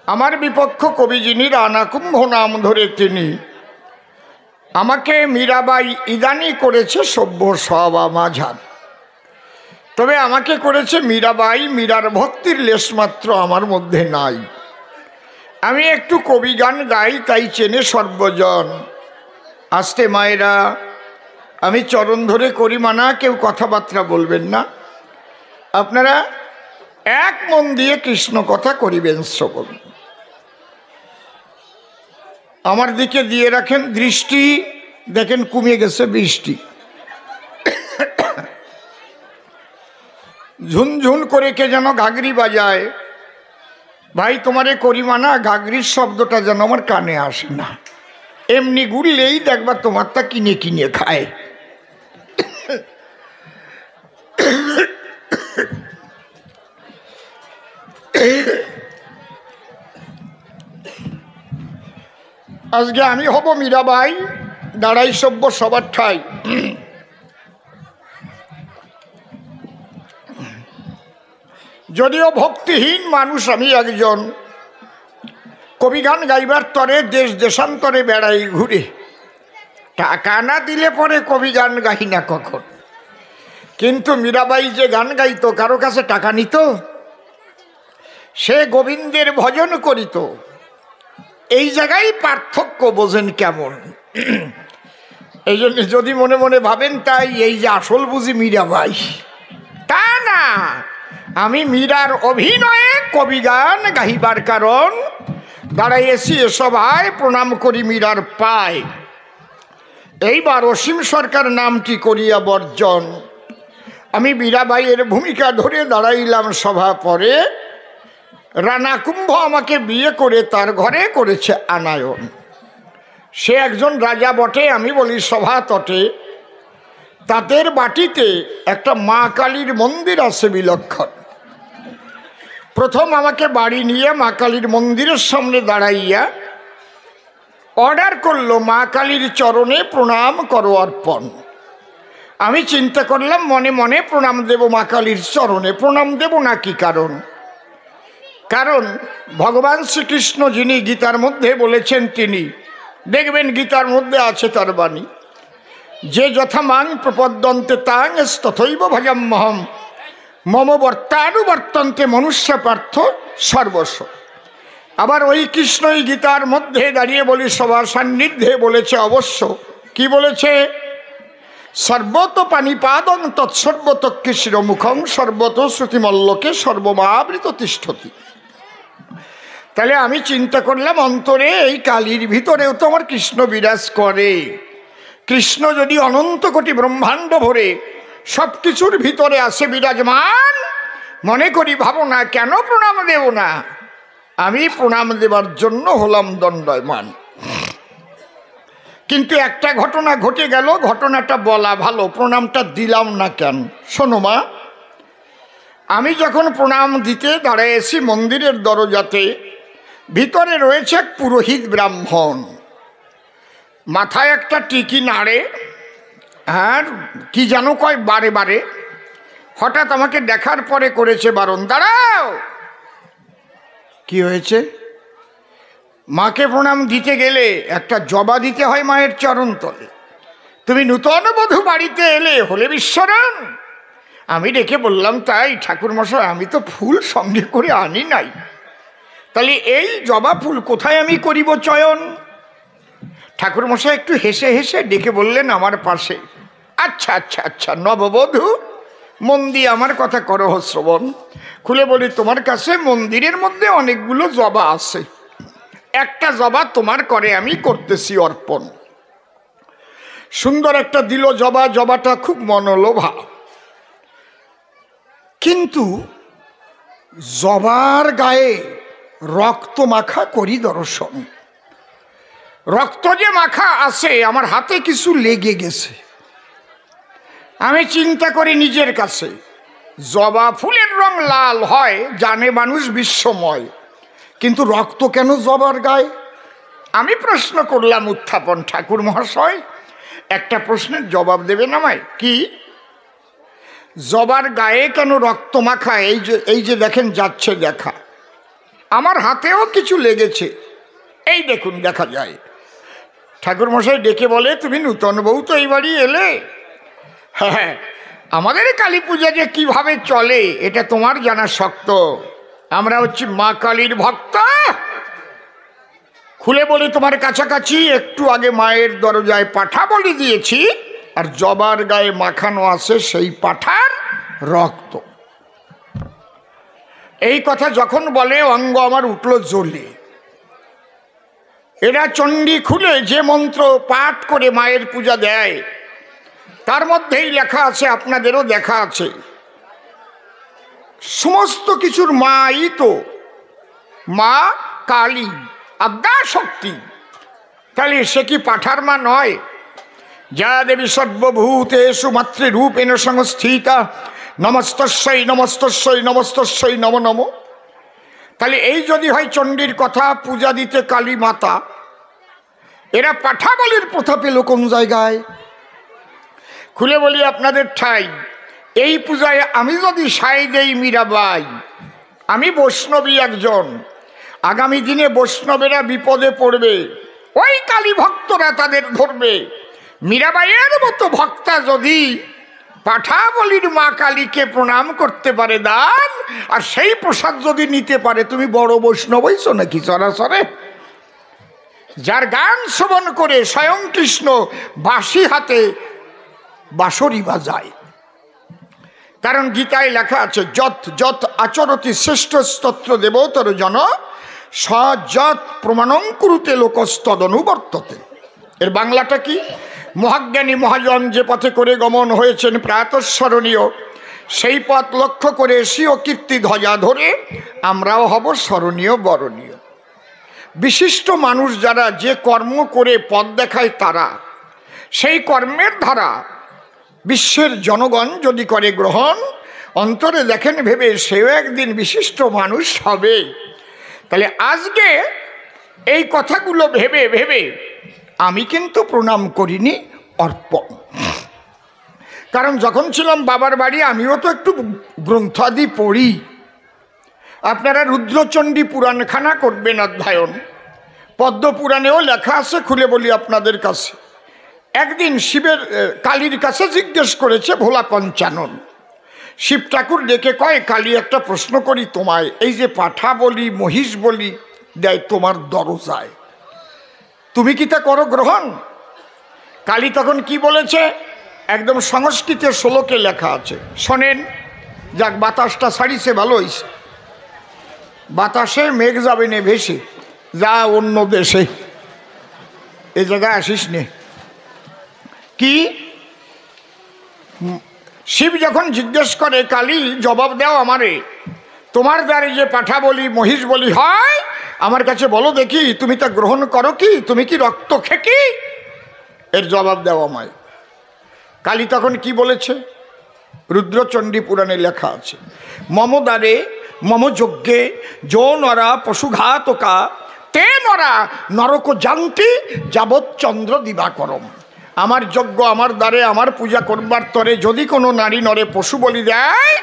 আমার বিপক্ষ কবি যিনি রানা কুম্ভ নাম ধরে তিনি আমাকে মীরাবাই ইদানি করেছে সভ্য সবা মাঝার, তবে আমাকে করেছে মীরাবাই। মীরার ভক্তির লেশমাত্র আমার মধ্যে নাই। আমি একটু কবি গান গাই, তাই চেনে সর্বজন। আস্তে মায়েরা, আমি চরণ ধরে করি মানা, কেউ কথাবার্তা বলবেন না। আপনারা এক মন দিয়ে কৃষ্ণ কথা করিবেন শ্রবণ। আমার দিকে দিয়ে রাখেন দৃষ্টি, দেখেন কমে গেছে বৃষ্টি। ঝুনঝুন করে কে যেন ঘাগরি বাজায়। ভাই তোমারে করি মানা, ঘাগরির শব্দটা যেন আমার কানে আসে না। এমনি গুললেই দেখবা তোমারটা কিনে কিনে খায়। আজকে আমি হব মীরাবাই, দাঁড়াই সভ্য সবার ঠাই। যদিও ভক্তিহীন মানুষ আমি একজন, কবিগান গাইবার তরে দেশ দেশান্তরে বেড়াই ঘুরে। টাকা না দিলে পরে কবিগান গাই না কখন। কিন্তু মীরাবাই যে গান গাইতো, কারো কাছে টাকা নিত? সে গোবিন্দের ভজন করিত। এই জায়গায় পার্থক্য বোঝেন কেমন। এই জন্য যদি মনে মনে ভাবেন তাই এই যে আসল বুঝি মীরাবাই, তা না। আমি মীরার অভিনয়ে কবিগান গাহিবার কারণ দাঁড়াইয়েছি এ সভায়, প্রণাম করি মীরার পায়। এইবার অসীম সরকার নামটি করিয়া বর্জন। আমি মীরাবাইয়ের ভূমিকা ধরে দাঁড়াইলাম সভা পরে। রানা কুম্ভ আমাকে বিয়ে করে তার ঘরে করেছে আনায়ন। সে একজন রাজা বটে, আমি বলি সভা তটে। তাদের বাটিতে একটা মা কালীর মন্দির আছে বিলক্ষণ। প্রথম আমাকে বাড়ি নিয়ে মা কালীর মন্দিরের সামনে দাঁড়াইয়া অর্ডার করলো, মা কালীর চরণে প্রণাম করো অর্পণ। আমি চিন্তা করলাম মনে মনে, প্রণাম দেব মা কালীর চরণে, প্রণাম দেব না কি কারণ? কারণ ভগবান শ্রীকৃষ্ণ যিনি গীতার মধ্যে বলেছেন, তিনি দেখবেন গীতার মধ্যে আছে তার বাণী, যে যথা মাং প্রপদ্যন্তে তাং তথৈব ভজাম্যহম মম বর্তানুবর্তন্তে মনুষ্য পার্থ সর্বস্ব। আবার ওই কৃষ্ণই গীতার মধ্যে দাঁড়িয়ে বলি, সবার সান্নিধ্যে বলেছে অবশ্য। কি বলেছে? সর্বত পানিপাদং তৎসর্বত শিরমুখং সর্বত শ্রুতিমল্লকে সর্বমাবৃত তিষ্ঠতি। তাহলে আমি চিন্তা করলাম অন্তরে, এই কালীর ভিতরেও তো আমার কৃষ্ণ বিরাজ করে। কৃষ্ণ যদি অনন্ত কোটি ব্রহ্মাণ্ড ভরে সব কিছুর ভিতরে আসে বিরাজমান, মনে করি ভাবনা কেন প্রণাম দেব না? আমি প্রণাম দেবার জন্য হলাম দণ্ডায়মান। কিন্তু একটা ঘটনা ঘটে গেল, ঘটনাটা বলা ভালো, প্রণামটা দিলাম না কেন শোনো মা। আমি যখন প্রণাম দিতে দাঁড়িয়েছি মন্দিরের দরজাতে, ভিতরে রয়েছে এক পুরোহিত ব্রাহ্মণ। মাথায় একটা টিকি নাড়ে, আর কি জানো কয় বারে বারে। হঠাৎ আমাকে দেখার পরে করেছে বারণ, দাঁড়াও। কি হয়েছে? মাকে প্রণাম দিতে গেলে একটা জবা দিতে হয় মায়ের চরণ তলে। তুমি নূতন বধূ বাড়িতে এলে, হলে বিশ্বরণ। আমি ডেকে বললাম, তাই ঠাকুরমশাই, আমি তো ফুল সঙ্গে করে আনি নাই, তাহলে এই জবা ফুল কোথায় আমি করিব চয়ন? ঠাকুরমশাই একটু হেসে হেসে ডেকে বললেন আমার পাশে, আচ্ছা আচ্ছা আচ্ছা নববধূ, মন দিয়ে আমার কথা করো শ্রবণ। খুলে বলি, তোমার কাছে মন্দিরের মধ্যে অনেকগুলো জবা আছে, একটা জবা তোমার করে আমি করতেছি অর্পণ। সুন্দর একটা দিল জবা, জবাটা খুব মনোলোভা। কিন্তু জবার গায়ে রক্ত মাখা করি দর্শন। রক্ত যে মাখা আছে, আমার হাতে কিছু লেগে গেছে। আমি চিন্তা করি নিজের কাছে, জবা ফুলের রং লাল হয় জানে মানুষ বিশ্বময়, কিন্তু রক্ত কেন জবার গায়ে? আমি প্রশ্ন করলাম উত্থাপন, ঠাকুর মহাশয় একটা প্রশ্নের জবাব দেবেন আমায়। কি? জবার গায়ে কেন রক্ত মাখা? এই যে দেখেন যাচ্ছে দেখা। আমার হাতেও কিছু লেগেছে, এই দেখুন দেখা যায়। ঠাকুরমশাই ডেকে বলে, তুমি নূতন বউ তো এই বাড়ি এলে? হ্যাঁ, আমাদের কালী পূজা যে কিভাবে চলে এটা তোমার জানা শক্ত। আমরা হচ্ছি মা কালীর ভক্ত। খুলে বলি তোমার কাছাকাছি, একটু আগে মায়ের দরজায় পাঠা বলি দিয়েছি, আর জবার গায়ে মাখানো আছে সেই পাঠার রক্ত। এই কথা যখন বলে অঙ্গ আমার উঠল জ্বলে। এরা চণ্ডী খুলে যে মন্ত্র পাঠ করে মায়ের পূজা দেয় তার মধ্যেই লেখা আছে, আপনাদেরও দেখা আছে, সমস্ত কিছুর মাই তো মা কালী, আদ্যা শক্তি। তাহলে সে কি পাঠার মা নয়? যা দেবী সর্বভূতেষু মাতৃরূপেণ সংস্থিতা নমস্তস্যৈ নমস্তস্যৈ নমস্তস্যৈ নমো নমো। তাহলে এই যদি হয় চণ্ডীর কথা, পূজা দিতে কালী মাতা, এরা পাঠা বলির প্রথা পেল কোন জায়গায়? খুলে বলি আপনাদের ঠাই, এই পূজায় আমি যদি সাই দেই মীরাবাই, আমি বৈষ্ণবী একজন, আগামী দিনে বৈষ্ণবেরা বিপদে পড়বে, ওই কালী ভক্তরা তাদের ধরবে। মীরাবাইয়ের মতো ভক্তা যদি পাঠা বলির মা কালীকে প্রণাম করতে পারে দান, আর সেই প্রসাদ যদি নিতে পারে, তুমি বড় বৈষ্ণব হইছো নাকি চরাচরে? যার গান শ্রবণ করে স্বয়ং কৃষ্ণ বাঁশি হাতে বাঁশরি বাজায়। কারণ গীতায় লেখা আছে, যত যত আচরতি শ্রেষ্ঠ স্তোত্র দেবতর জন সযৎ প্রমাণং কুরুতে লোকস্তদনুবর্ততে। এর বাংলাটা কি? মহাজ্ঞানী মহাজন যে পথে করে গমন হয়েছেন প্রাতঃস্মরণীয়, সেই পথ লক্ষ্য করে স্বীয় কীর্তি ধ্বজা ধরে আমরাও হব স্মরণীয় বরণীয়। বিশিষ্ট মানুষ যারা যে কর্ম করে পথ দেখায় তারা, সেই কর্মের ধারা বিশ্বের জনগণ যদি করে গ্রহণ, অন্তরে দেখেন ভেবে সেও একদিন বিশিষ্ট মানুষ হবে। তাহলে আজকে এই কথাগুলো ভেবে ভেবে আমি কিন্তু প্রণাম করিনি, অর্পণ। কারণ যখন ছিলাম বাবার বাড়ি আমিও তো একটু গ্রন্থাদি পড়ি। আপনারা রুদ্রচণ্ডী পুরাণখানা করবেন অধ্যয়ন, পদ্মপুরাণেও লেখা আছে। খুলে বলি আপনাদের কাছে, একদিন শিবের কালীর কাছে জিজ্ঞেস করেছে ভোলা পঞ্চানন। শিব ঠাকুর ডেকে কয়, কালী একটা প্রশ্ন করি তোমায়, এই যে পাঠা বলি মহিষ বলি দেয় তোমার দরজায়, তুমি কি তা করো গ্রহণ? কালী তখন কি বলেছে, একদম সংস্কৃতে শ্লোকে লেখা আছে, শোনেন। যাক, বাতাসটা ছাড়িছে, ভালো হইছে। বাতাসে মেঘ যাবে নে ভেসে, যা অন্য দেশে, এ জায়গায় আসিস নে। কি শিব যখন জিজ্ঞেস করে, কালী জবাব দাও আমারে, তোমার দ্বারে যে পাঠা বলি মহিষ বলি হয় আমার কাছে বলো দেখি, তুমি তা গ্রহণ করো কি? তুমি কি রক্ত খেকি? এর জবাব দাও আমায়। কালী তখন কি বলেছে? রুদ্রচণ্ডী পুরাণে লেখা আছে, মম দ্বারে মম যজ্ঞে যো নরা পশুঘাতকা তে নরা নরক জানতি যাবৎ চন্দ্র দিবাকরম। আমার যজ্ঞ, আমার দ্বারে, আমার পূজা করবার তরে যদি কোনো নারী নরে পশু বলি দেয়,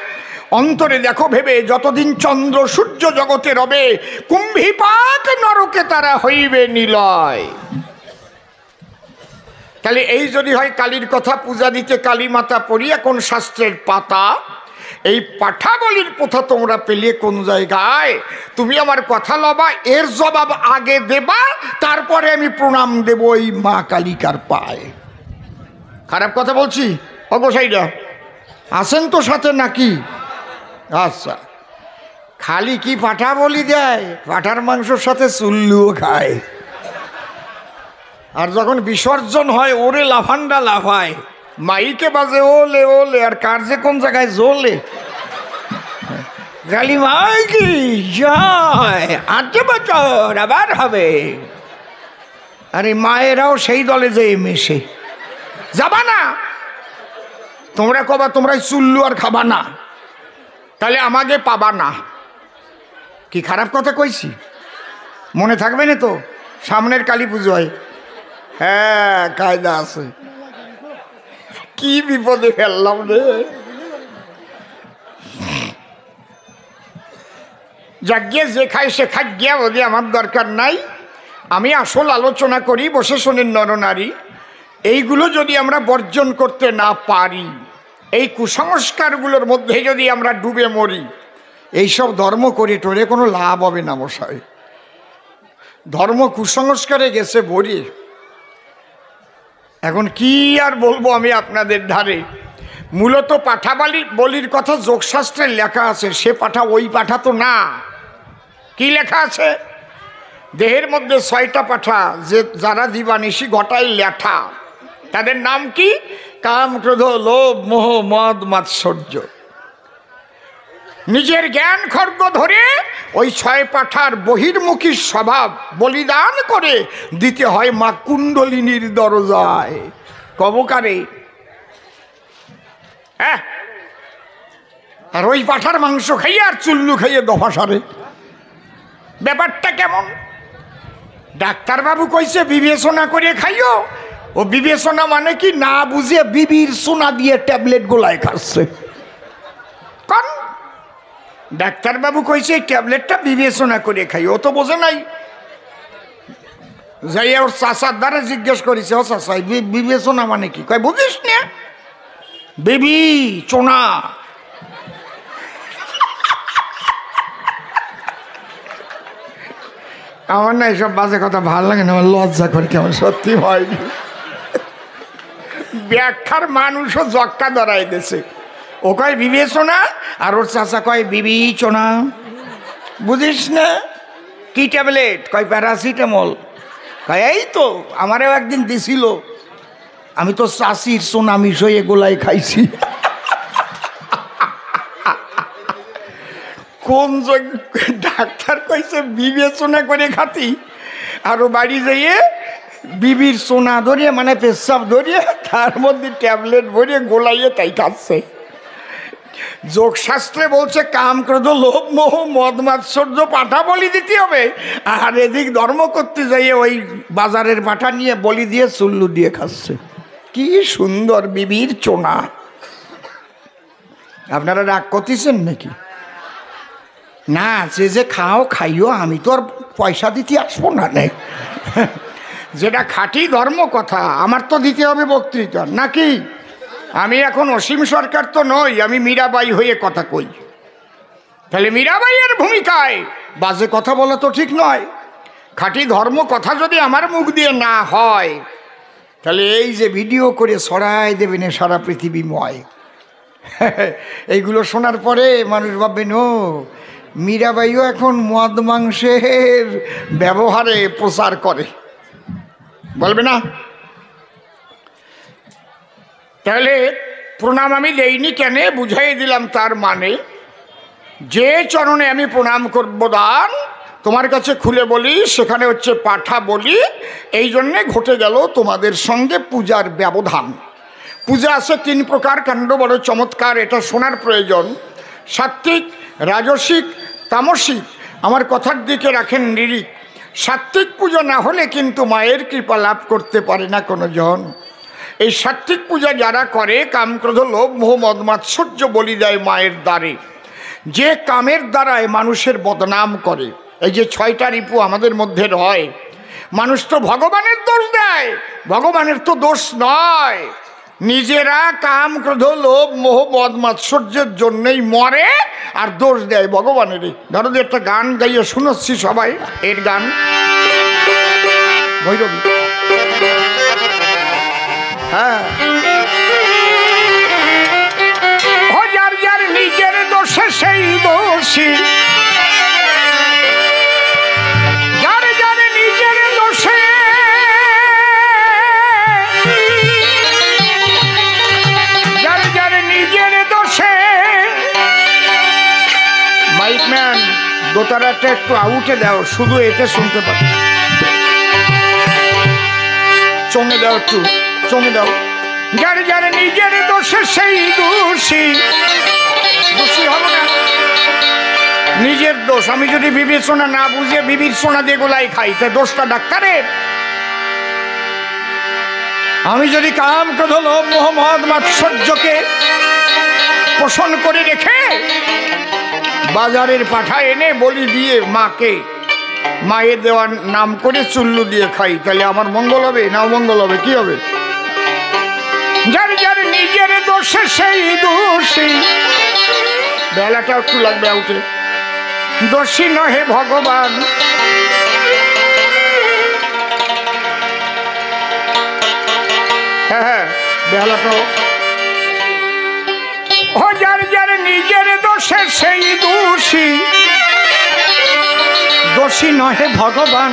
অন্তরে দেখো ভেবে যতদিন চন্দ্র সূর্য জগতে রবে, কুম্ভীপাক নরকে তারা হইবে নিলয়। তাহলে এই যদি হয় কালীর কথা, পূজা দিতে কালী মাতা পড়ি এখন শাস্ত্রের পাতা, এই পাঠা বলির প্রথা তোমরা পেলে কোন জায়গায়? তুমি আমার কথা লবা, এর জবাব আগে দেবা, তারপরে আমি প্রণাম দেব এই মা কালিকার পায়। খারাপ কথা বলছি? অগোসাইরা আছেন তো সাথে নাকি? আচ্ছা, খালি কি পাঠা বলি দেয়, পাঠার মাংসর সাথে চুল্লুও খায়। আর যখন বিসর্জন হয় ওরে লাফান্ডা লাফায়, মাইকে বাজে ওলে ওলে, আর কার যে কোন জায়গায় জ্বলে। কালী মাই কি জয়, 8 বছর আবার হবে। আরে মায়েরাও সেই দলে যে মেশে, যাবা না তোমরা, কবা তোমরা চুল্লু আর খাবা না, তাহলে আমাকে পাবা না। কি খারাপ কথা কইছি? মনে থাকবে না তো? সামনের কালী পুজোয় হ্যাঁ কায়দা আছে। কি বিপদে ফেললাম রে। যাক গিয়ে যে খায় সে খাক গিয়া, ওদি আমার দরকার নাই। আমি আসল আলোচনা করি, বসে শোনেন নরনারী। এইগুলো যদি আমরা বর্জন করতে না পারি, এই কুসংস্কারগুলোর মধ্যে যদি আমরা ডুবে মরি, এইসব ধর্ম করে টোরে কোনো লাভ হবে না মশাই। ধর্ম কুসংস্কারে গেছে ভরি। এখন কি আর বলবো আমি আপনাদের ধারে। মূলত পাঠা বলির কথা যোগশাস্ত্রে লেখা আছে, সে পাঠা ওই পাঠা তো না। কি লেখা আছে? দেহের মধ্যে 6টা পাঠা, যে যারা দিবানিশি ঘটায় লেঠা, তাদের নাম কি? কাম, ক্রোধ, লোভ, মোহ, মদ, মাৎসর্য। নিজের জ্ঞান খড়গ ধরে ওই 6 পাঠার বহির্মুখী স্বভাব বলিদান করে দিতে হয় মা কুণ্ডলিনীর দরজায়। কবকারে হ্যাঁ, আর ওই পাঠার মাংস খাইয়ে আর চুল্লু খাইয়ে দফা সারে। ব্যাপারটা কেমন? ডাক্তারবাবু কইছে বিবেচনা করে খাইও। ও বিবেচনা মানে কি? না বুঝে বিবির সোনা দিয়ে ট্যাবলেট গোলায় খাচ্ছে। কারণ ডাক্তারবাবু কইছে ট্যাবলেটটা বিবেচনা করে খাই, ও তো বোঝে নাই। যাই ওর চাষার দ্বারা জিজ্ঞেস করেছে, ও চাষা বিবেচনা মানে কি? কয় বুঝিস না, বিবি চোনা। আমার না এইসব বাজে কথা ভালো লাগে না, আমার লজ্জা করে কেমন। সত্যি হয়নি, ব্যাখ্যার মানুষও জক্কা ধরাই দিয়েছে। ও কয় বিবেচনা, আর ওর চাচা কয় বিবেচনা। বুঝিস না? কি ট্যাবলেট? কয় প্যারাসিটামল। কয় এই তো আমারও একদিন দিছিল, আমি তো চাষির সোনা মিশিয়ে গোলায় খাইছি। কোন ডাক্তার কইছে বিবেচনা করে খাতি, আর ও বাড়ি যাইয়ে বিবির সোনা ধরিয়ে মানে পেশাব ধরিয়ে তার মধ্যে ট্যাবলেট ভরিয়ে গোলাইয়ে তাই খাচ্ছে। যোগশাস্ত্রে বলছে কাম, ক্রোধ, লোভ, মোহ, মদ, মাৎসর্য পাঠা বলি দিতে হবে, আর এদিক ধর্ম করতে যাইয়ে ওই বাজারের পাঠা নিয়ে বলি দিয়ে চুল্লু দিয়ে খাচ্ছে। কি সুন্দর বিবির চোনা। আপনারা রাগ করতেছেন নাকি? না, যে খাও খাইও, আমি তো আর পয়সা দিতে আসবো না। যেটা খাঁটি ধর্ম কথা, আমার তো দিতে হবে বক্তৃতা নাকি? আমি এখন অসীম সরকার তো নই, আমি মীরাবাই হয়ে কথা কই। তাহলে মীরাবাইয়ের ভূমিকায় বাজে কথা বলা তো ঠিক নয়। খাঁটি ধর্ম কথা যদি আমার মুখ দিয়ে না হয়, তাহলে এই যে ভিডিও করে ছড়াই দেবেন সারা পৃথিবীময়, এইগুলো শোনার পরে মানুষ ভাববেন ও মীরাবাইও এখন মদ মাংসের ব্যবহারে প্রচার করে, বলবে না? তাহলে প্রণাম আমি দেইনি কেন, বুঝাই দিলাম। তার মানে যে চরণে আমি প্রণাম করব দান, তোমার কাছে খুলে বলি, সেখানে হচ্ছে পাঠা বলি। এই জন্যে ঘটে গেল তোমাদের সঙ্গে পূজার ব্যবধান। পূজা আছে 3 প্রকার, কাণ্ড বড় চমৎকার, এটা শোনার প্রয়োজন। সাত্ত্বিক, রাজসিক, তামসিক। আমার কথার দিকে রাখেন নিরিখ। সাত্ত্বিক পুজো না হলে কিন্তু মায়ের কৃপা লাভ করতে পারে না কোনো জন। এই সাত্ত্বিক পূজা যারা করে, কাম, ক্রোধ, লোভ, মোহ, মদ, মাৎসর্য বলি দেয় মায়ের দ্বারে, যে কামের দ্বারায় মানুষের বদনাম করে। এই যে 6টা রিপু আমাদের মধ্যে রয়, মানুষ তো ভগবানের দোষ দেয়, ভগবানের তো দোষ নয়। নিজেরা কাম, ক্রোধ, লোভ, মোহ, মদ, মাৎসর্যের জন্যই মরে আর দোষ দেয় ভগবানেরই। ধরো যে একটা গান গাইয়ে শুনোচ্ছি সবাই, এর গান ভৈরবী। হ্যাঁ, যার যার নিজের দোষে সেই দোষী, যার যার নিজের দোষে, যার যার নিজের দোষে। মাইকম্যান দোতারাটা একটু আউটে দাও, শুধু এতে শুনতে পাবো। চমে দাও, একটু চমে দাও। যার যার নিজের দোষে সেই দোষী, দোষী হবো না। নিজের দোষ। আমি যদি বিবেচনা না বুঝে বিবির সোনা দিয়ে গোলাই খাই, তা দোষটা ডাক্তারের। আমি যদি কাম, ক্রোধ, লোভ, মোহ, মদ, মাৎসর্যকে পোষণ করে রেখে বাজারের পাঠা এনে বলি দিয়ে মাকে, মায়ের দেওয়ার নাম করে চুল্লু দিয়ে খাই, তাহলে আমার মঙ্গল হবে না অমঙ্গল হবে? কি হবে? যার যার নিজের দোষে সেই দোষী, বেলাটা একটু লাগবে উঠে, দোষী নহে ভগবান। হ্যাঁ হ্যাঁ বেলাটা, ও যার যার নিজের দোষে সেই দোষী, দোষী নহে ভগবান।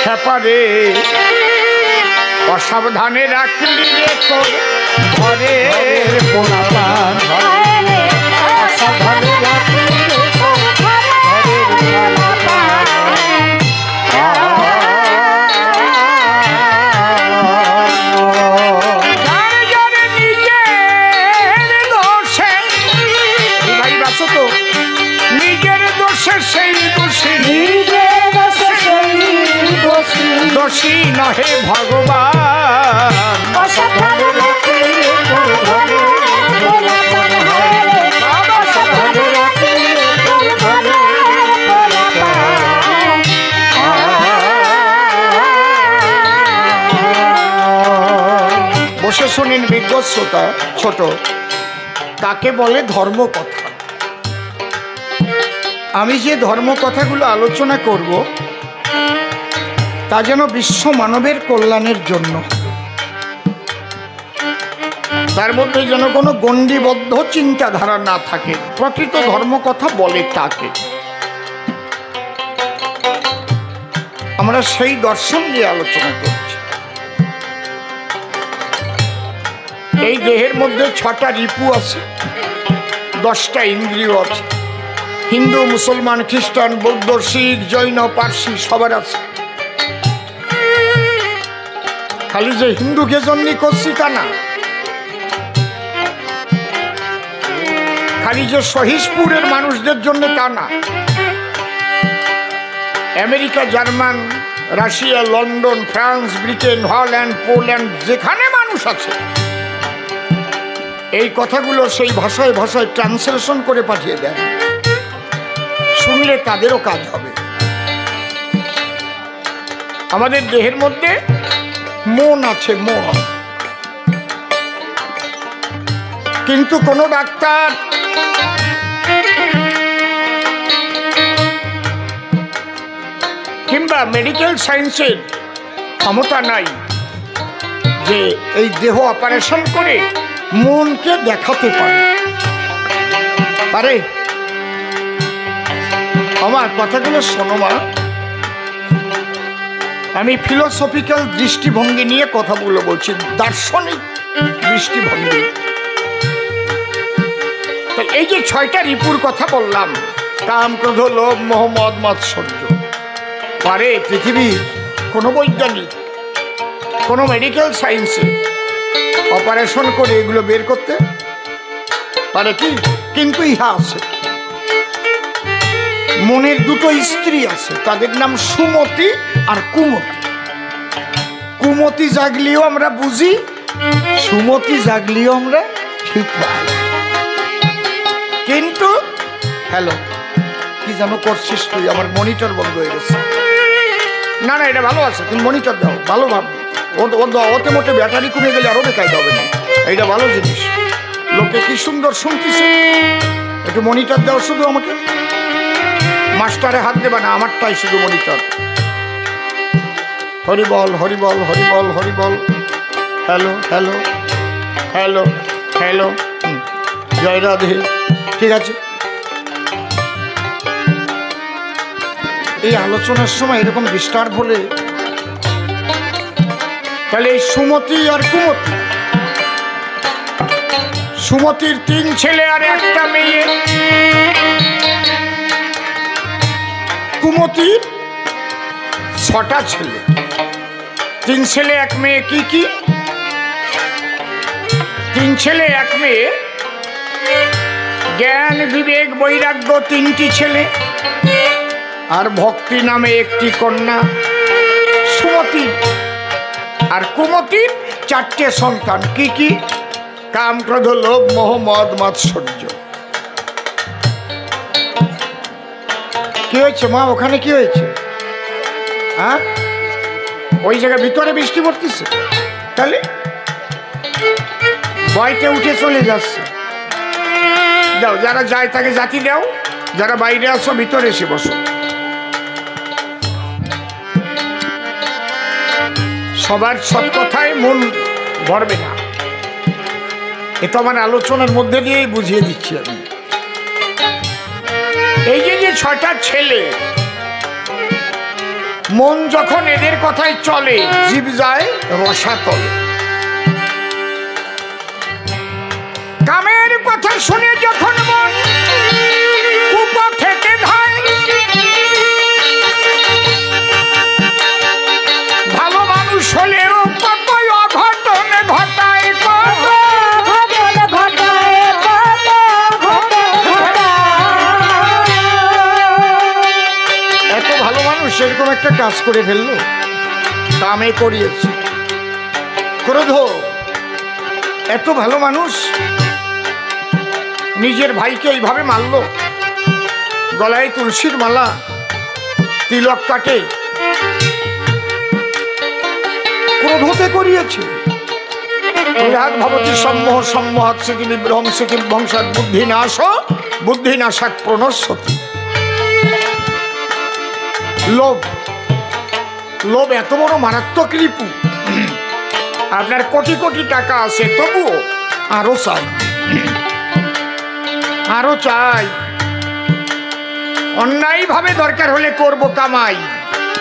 হেপারে অসাবধানে রাখলি রে তোর ঘরের পোলাপান, অসাবধানে রাখলি রে তোর ঘরের পোলাপান। যার যার নিজের দোষে, ভাই বাঁচো তো, নিজের দোষে সেই দোষী, দোষী নহে ভগবান। বসে শোনেন বিজ্ঞ শ্রোতা, ছোট কাকে বলে ধর্ম কথা। আমি যে ধর্ম কথাগুলো আলোচনা করব তা যেন বিশ্ব মানবের কল্যাণের জন্য, তার মধ্যে যেন কোনো গণ্ডিবদ্ধ চিন্তাধারা না থাকে। প্রকৃত ধর্ম কথা বলে তাকে। আমরা সেই দর্শন নিয়ে আলোচনা করছি। এই দেহের মধ্যে 6টা রিপু আছে, 10টা ইন্দ্রিয় আছে। হিন্দু, মুসলমান, খ্রিস্টান, বৌদ্ধ, শিখ, জৈন, পার্সি সবার আছে। খালি যে হিন্দুকে জন্যই করছি তা না, খালি যে সহিষ্ণুপুরের মানুষদের জন্য তা না। America, German, Russia, London, France, Britain, Holland, Poland, যেখানে মানুষ আছে এই কথাগুলো সেই ভাষায় ভাষায় ট্রান্সলেশন করে পাঠিয়ে দেন। শুনলে তাদেরও কাজ হবে। আমাদের দেহের মধ্যে মন আছে, মন। কিন্তু কোনো ডাক্তার কিংবা মেডিকেল সায়েন্সের ক্ষমতা নাই যে এই দেহ অপারেশন করে মনকে দেখাতে পারে। পারে? আমার কথাগুলো শোনো মা, আমি ফিলোসফিক্যাল দৃষ্টিভঙ্গি নিয়ে কথাগুলো বলছি, দার্শনিক দৃষ্টিভঙ্গি। এই যে 6টা রিপুর কথা বললাম, কাম, ক্রোধ, লোভ, মোহ, মদ, মাৎসর্য, পারে পৃথিবীর কোনো বৈজ্ঞানিক, কোনো মেডিকেল সায়েন্সে অপারেশন করে এগুলো বের করতে পারে কি? কিন্তু ইহা আছে। মনের 2টো স্ত্রী আছে, তাদের নাম সুমতি আর কুমতি। কুমতি জাগলিও আমরা বুঝি, সুমতি জাগলিও আমরা ঠিক পাই। কিন্তু হ্যালো, কি যেন করছিস তুই? আমার মনিটর বন্ধ হয়ে গেছে। না না, এটা ভালো আছে, তুমি মনিটর দাও, ভালো ভাব। ওতে মোটে ব্যাটারি কমে গেলে আরো বেকায়দা হবে না। এইটা ভালো জিনিস, লোকে কি সুন্দর শুনতেছে। একটু মনিটর দাও শুধু আমাকে, মাস্টারে হাত দেবে না, আমারটাই শুধু মনিটর। হরিবল হরিবল হরিবল হরিবল। হ্যালো হ্যালো হ্যালো হ্যালো, জয় রাধে। ঠিক আছে, এই আলোচনার সময় এরকম ডিস্টার্ব হলে তাহলে এই সুমতি আর কুমতি, সুমতির 3 ছেলে আর 1টা মেয়ে, কুমতির 6টা ছেলে, 3 ছেলে 1 মেয়ে। কি কি? 3 ছেলে 1 মেয়ে। জ্ঞান, বিবেক, বৈরাগ্য 3টি ছেলে, আর ভক্তি নামে 1টি কন্যা। সুমতি আর কুমতির 4টে সন্তান। কি কি? কাম, ক্রোধ, লোভ, মোহ, মদ, মাৎসর্য। কি হয়েছে মা? ওখানে কি হয়েছে? হ্যাঁ, ওই জায়গায় ভিতরে বৃষ্টি পড়তেছে, তাহলে বয়তে উঠে চলে যাচ্ছে। যাও, যারা যায় তাকে জাতি দাও, যারা বাইরে আসো ভিতরে এসে বসো। সবার সব কথায় মন ভরবে না, এ তো আমার আলোচনার মধ্যে দিয়েই বুঝিয়ে দিচ্ছি আমি। এই যে 6টা ছেলে, মন যখন এদের কথায় চলে, জীব যায় রসাতলে। কামের কথা শুনে যখন মন কুপথেতে ধায়, ভালো মানুষ হলেও কত অঘটন ঘটায়, এত ভালো মানুষ এরকম একটা কাজ করে ফেললো, কামে করিয়েছে। ক্রোধ, এত ভালো মানুষ নিজের ভাইকে এইভাবে মারল, গলায় তুলসীর মালা, তিলক কাটে, ক্রোধতে করিয়েছে। ভবতী সম্মোহ সম্মোহাৎ সিকি বিভ্রম সিকি বংশাৎ বুদ্ধিনাশ বুদ্ধিনাশাৎ প্রণশ্যতি। লোভ, লোভ এত বড় মারাত্মক রিপু। আপনার কোটি কোটি টাকা আছে, তবুও আরো চাই, আরো চাই। অন্যায় ভাবে দরকার হলে করব কামাই,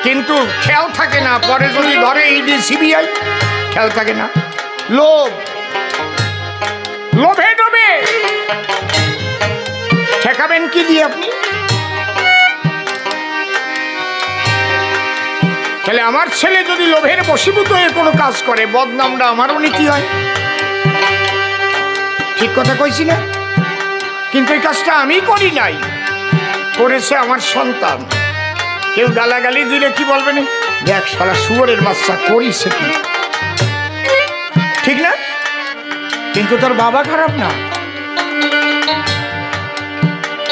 কিন্তু খেয়াল থাকে না পরে যদি ধরে ইডি সিবিআই, খেয়াল থাকে না। লোভ, লোভে ডোবে। ঠেকাবেন কি দিয়ে আপনি? তাহলে আমার ছেলে যদি লোভের বশীভূত হয়ে কোনো কাজ করে, বদনামটা আমারও নীতি হয়। ঠিক কথা কইছি না? কিন্তু এই কাজটা আমি করি নাই, করেছে আমার সন্তান। কেউ গালাগালি দিলে কি বলবেন? দেখ শালা শুয়োরের বাচ্চা করিছে কি, ঠিক না? কিন্তু তোর বাবা খারাপ না।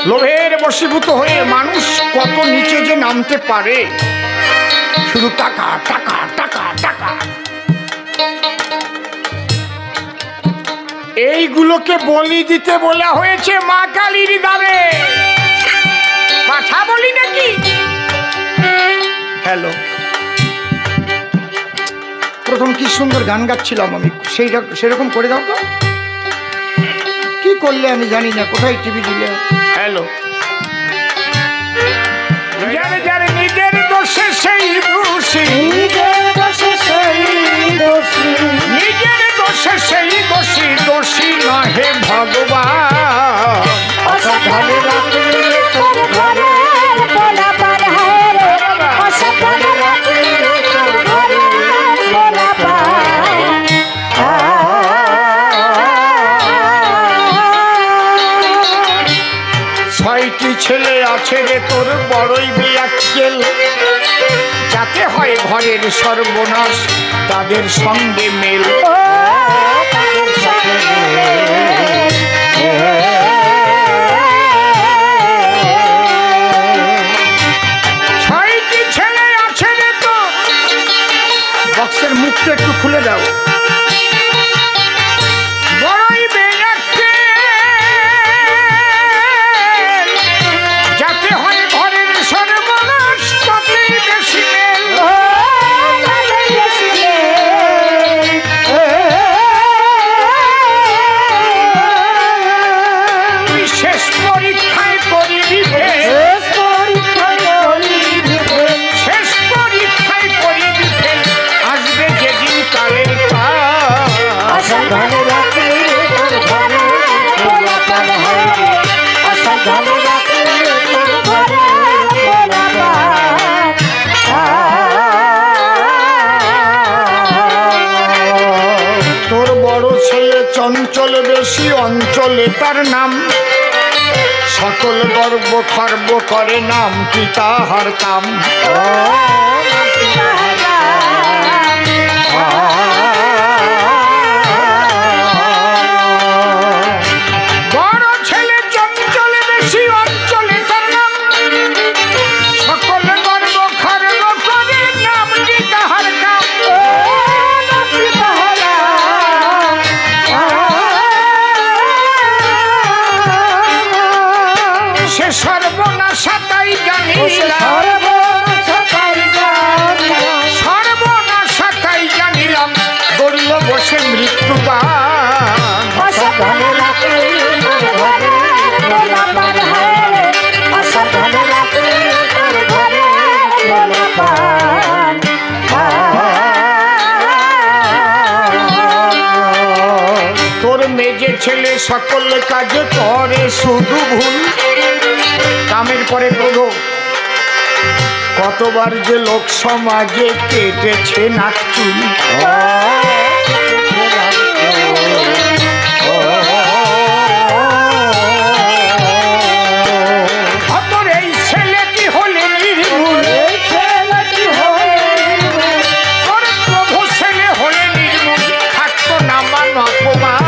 লোভের বশীভূত হয়ে মানুষ কত নিচে যে নামতে পারে, শুধু টাকা টাকা টাকা টাকা। এইগুলোকে বলি দিতে বলা হয়েছে মা কালীর দ্বারে। কথা বলি নাকি? হ্যালো, প্রথম কি সুন্দর গান গাচ্ছিলাম আমি, সেরকম করে দাও তো। কি করলে আমি জানি না, কোথায় টিভি দিলে। হ্যালো, যারে নিজের দোষে সেই দোষী, নিজের দোষে সেই দোষী, নিজের দোষে সেই দোষী, দোষী নহে ভগবান। অসাধারে রাখলে তোর ঘরে বলা পার হয় রে, অসাধারে রাখলে তোর ঘরে বলা পার। 6টি ছেলে আছে রে তোর বড়ই বিয়াক্কেল, যাতে হয় ঘরের সর্বনাশ তাদের সঙ্গে মেল। 6টি ছেলে আছে রে তোর, বক্সের মুখটা একটু খুলে দাও। চঞ্চল বেশি অঞ্চলে তার নাম, সকল গর্ব খর্ব করে নাম কি তাহার কাম। বড় ছেলে চঞ্চল বেশি অঞ্চলে তার নাম, ছেলে সকল কাজে করে শুধু ভুল, কামের পরে ক্রোধ। কতবার যে লোক সমাজে কেটেছে নাক চুল। এই ছেলেটি হলে নির্মূল, প্রভু ছেলে হলে নির্মূল, থাকতো না মান অপমান।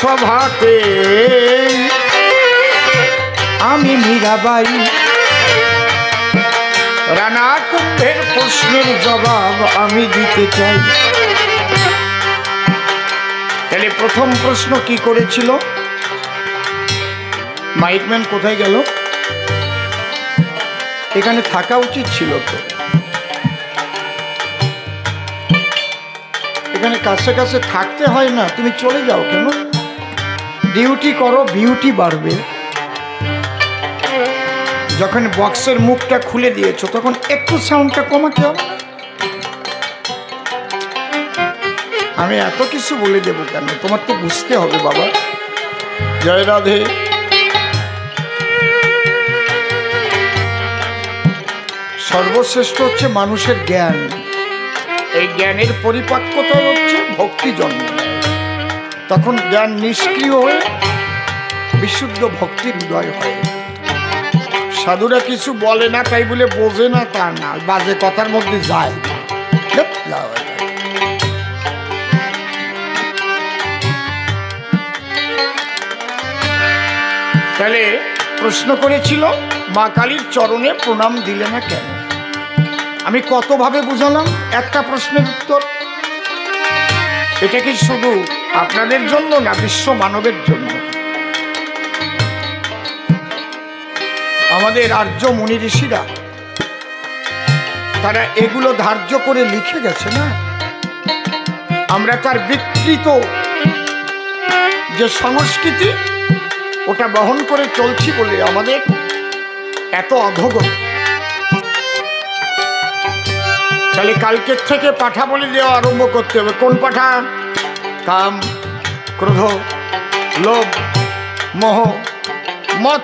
সভাতে আমি মীরাবাই রানা কুম্ভের প্রশ্নের জবাব আমি দিতে চাই। তাহলে প্রথম প্রশ্ন কি করেছিল? মাইকম্যান কোথায় গেল? এখানে থাকা উচিত ছিল তো, এখানে কাছে কাছে থাকতে হয় না, তুমি চলে যাও কেন? ডিউটি করো, বিউটি বাড়বে। যখন বক্সের মুখটা খুলে দিয়েছো তখন একটু সাউন্ডটা কমাতে হবে। আমি এত কিছু বলে দেবো কেন, তোমার তো বুঝতে হবে বাবা। জয় রাধে। সর্বশ্রেষ্ঠ হচ্ছে মানুষের জ্ঞান। এই জ্ঞানের পরিপক্কতা হচ্ছে ভক্তি জন্ম। তখন জ্ঞান নিষ্ক্রিয় হয়ে বিশুদ্ধ ভক্তির উদয় হয়। সাধুরা কিছু বলে না তাই বলে বোঝে না তা না, বাজে কথার মধ্যে যায় না। তাহলে প্রশ্ন করেছিল মা কালীর চরণে প্রণাম দিলে না কেন? আমি কতভাবে বুঝালাম একটা প্রশ্নের উত্তর। এটা কি শুধু আপনাদের জন্য না, বিশ্ব মানবের জন্য। আমাদের আর্য মুনি ঋষিরা তারা এগুলো ধার্য করে লিখে গেছে না। আমরা তার বিকৃত যে সংস্কৃতি ওটা বহন করে চলছি বলে আমাদের এত অধোগতি। তাহলে কালকের থেকে পাঠা বলে দেওয়া আরম্ভ করতে হবে। কোন পাঠা? কাম, ক্রোধ, লোভ, মোহ, মদ,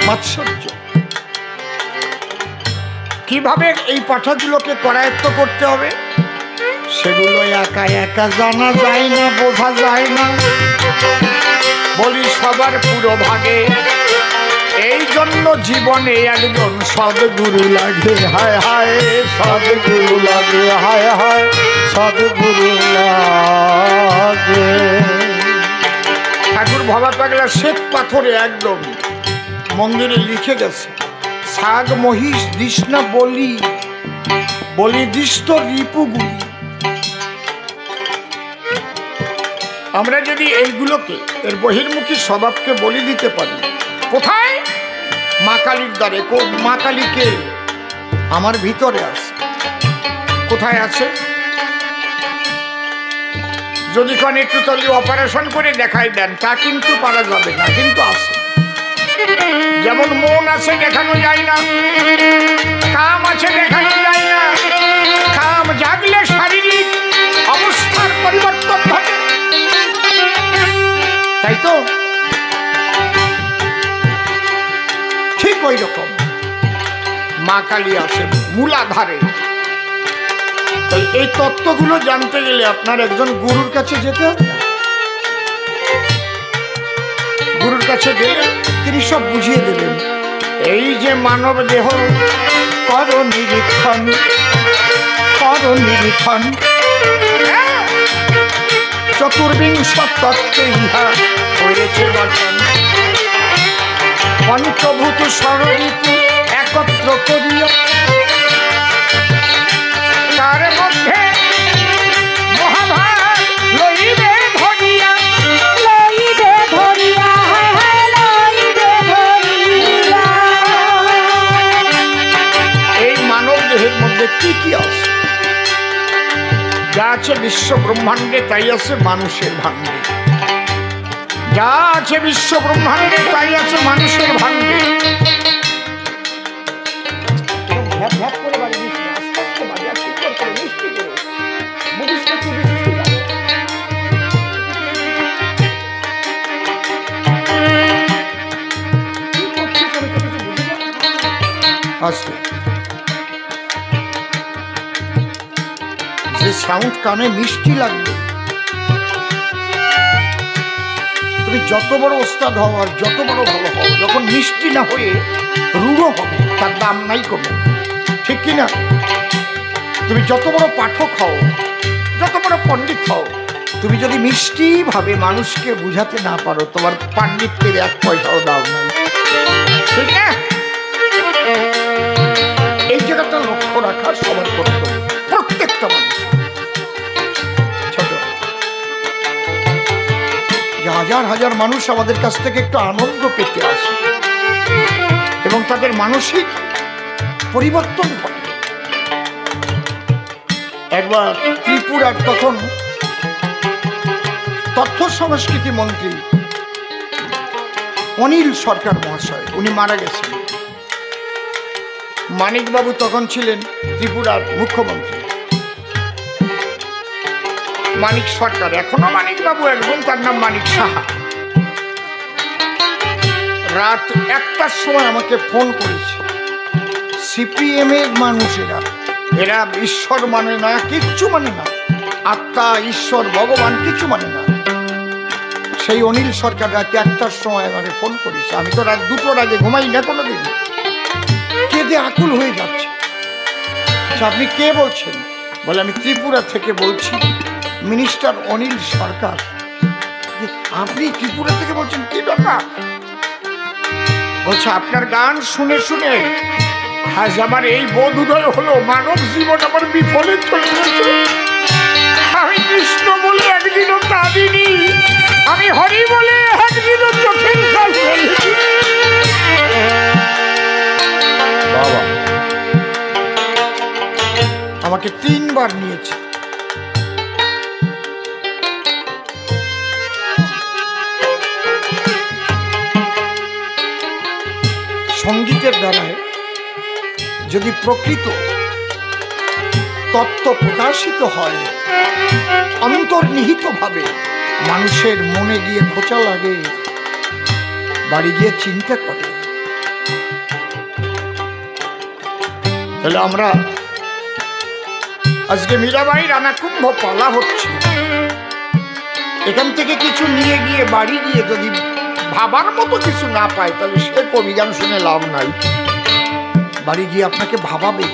মাৎসর্য। কিভাবে এই পাঠাগুলোকে করায়ত্ত করতে হবে সেগুলো একা একা জানা যায় না, বোঝা যায় না। বলি সবার পুরো ভাগে, এই জন্য জীবনে একজন সদ্গুরু লাগে। হায় হায় সদ্গুরু লাগে, হায় হায় সদ্গুরু লাগে। ঠাকুর ভবা পাগলা শ্বেত পাথরে একদম মন্দিরে লিখে গেছে, সাগ মহিষ দিষ্ণা বলি, বলি দিষ্ট রিপুগুলি। আমরা যদি এইগুলোকে, এর বহির্মুখী স্বভাবকে বলি দিতে পারি, কোথায়? মা কালীর দ্বারে। মা কালীকে আমার ভিতরে আছে। কোথায় আছে? যদি কোন একটু তাহলে অপারেশন করে দেখাই দেন, তা কিন্তু পারা যাবে না, কিন্তু আছে। যেমন মন আছে দেখানো যায় না, কাম আছে দেখানো যায় না। কাম জাগলে শারীরিক অবস্থার পরিবর্তন ঘটে, তাই তো? ঠিক ওই রকম মা কালী আসেন মূলাধারে। তাই এই তত্ত্বগুলো জানতে গেলে আপনার একজন গুরুর কাছে যেতে হবে না? গুরুর কাছে গেলে তিনি সব বুঝিয়ে দেবেন। এই যে মানব দেহ, কর নিরীক্ষণ, কর নিরীক্ষণ, চতুর্বিংশ তত্ত্বে ইহা হয়েছে গঠন। পঞ্চভূত ষড়ঋতু একত্র করিয়া তার মধ্যে মহাভারত লইবে ধরিয়া, লইবে ধরিয়া, লইবে ধরিয়া। এই মানব দেহের মধ্যে কি কি আছে? যা আছে বিশ্ব ব্রহ্মাণ্ডে তাই আছে মানুষের ভাণ্ডে। যা আছে বিশ্ব ব্রহ্মাণ্ডে তাই আছে মানুষের ভাণ্ডে। যে সাউন্ড কানে মিষ্টি লাগবে, তুমি যত বড় ওস্তাদ হও আর যত বড় ভালো হও, যখন মিষ্টি না হয়ে রূঢ় হবে তার দাম নাই কমে, ঠিক কিনা? তুমি যত বড় পাঠক হও, যত বড় পণ্ডিত হও, তুমি যদি মিষ্টি ভাবে মানুষকে বুঝাতে না পারো, তোমার পাণ্ডিত্যের এক পয়সাও দাম নাই, ঠিক না? এই জায়গাটা লক্ষ্য রাখা সবার কর্তব্য, প্রত্যেকটা মানুষ। ছোট হাজার হাজার মানুষ আমাদের কাছ থেকে একটু আনন্দ পেতে আসে এবং তাদের মানসিক পরিবর্তন ঘটে। একবার ত্রিপুরার তখন তথ্য সংস্কৃতি মন্ত্রী অনিল সরকার মহাশয়, উনি মারা গেছেন। মানিকবাবু তখন ছিলেন ত্রিপুরার মুখ্যমন্ত্রী। মানিক সরকার, এখনো মানিকবাবু একজন, তার নাম মানিক সাহা। রাত 1টার সময় আমাকে ফোন করেছে। সিপিএম এর মানুষেরা, এরা ঈশ্বর মানে না, কিচ্ছু মানে না, আত্মা, ঈশ্বর, ভগবান কিছু মানে না। সেই অনিল সরকার রাত 1টার সময় আমাকে ফোন করেছে। আমি তো রাত 2টোর আগে ঘুমাই না কোনোদিন, কেঁদে আকুল হয়ে যাচ্ছে। আপনি কে বলছেন? বলে আমি ত্রিপুরা থেকে বলছি, মিনিস্টার অনিল সরকার। আপনি ত্রিপুরা থেকে বলছেন, কি ব্যাপার? বলছে আপনার গান শুনে শুনে আজ আমার এই বোধ উদয় হলো, মানব জীবন আমার বিফলে চলে গেছে। আমি কৃষ্ণ বলে একদিনও কাঁদিনি, আমি হরি বলে একদিনও চোখের জল ফেলেছি। বাবা আমাকে 3 বার নিয়েছে। সঙ্গীতের দ্বারায় যদি প্রকৃত তত্ত্ব প্রকাশিত হয়, অন্তর্নিহিত ভাবে মানুষের মনে গিয়ে খোঁচা লাগে, বাড়ি গিয়ে চিন্তা করে। তাহলে আমরা আজকে মীরাবাই রানাকুম্ভ পালা হচ্ছে, এখান থেকে কিছু নিয়ে গিয়ে বাড়ি গিয়ে যদি ভাবার মতো কিছু না পায়, তাহলে সে কবিগান শুনে লাভ নাই। বাড়ি গিয়ে আপনাকে ভাবাবে।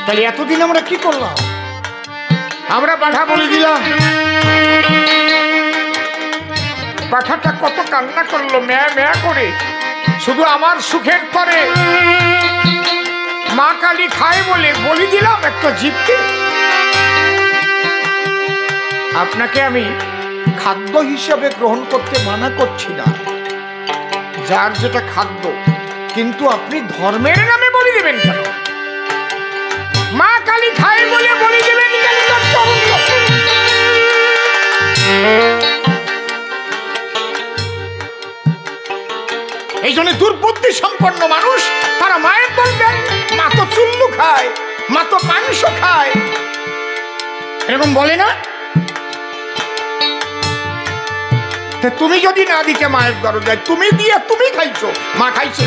তাহলে এতদিন আমরা কি করলাম? আমরা পাঠা বলে দিলাম। পাঠাটা কত কান্না করলো মেয়া মেয়া করে, শুধু আমার সুখের পরে মা কালী খায় বলে বলি দিলাম একটা জীবকে। আপনাকে আমি খাদ্য হিসাবে গ্রহণ করতে মানা করছি না, যার যেটা খাদ্য, কিন্তু আপনি ধর্মের নামে বলি দেবেন কেন? মা কালী খায় বলে বলি দেবেন কেন? এই জন্য দুর্বুদ্ধি সম্পন্ন মানুষ তারা মায়ের বলবেন মা তো চুল্লু খায়, মা তো মাংস খায়, এরকম বলে না? তুমি যদি না দিতে মায়ের দরজায়, তুমি দিয়ে তুমি খাইছো, মা খাইছে।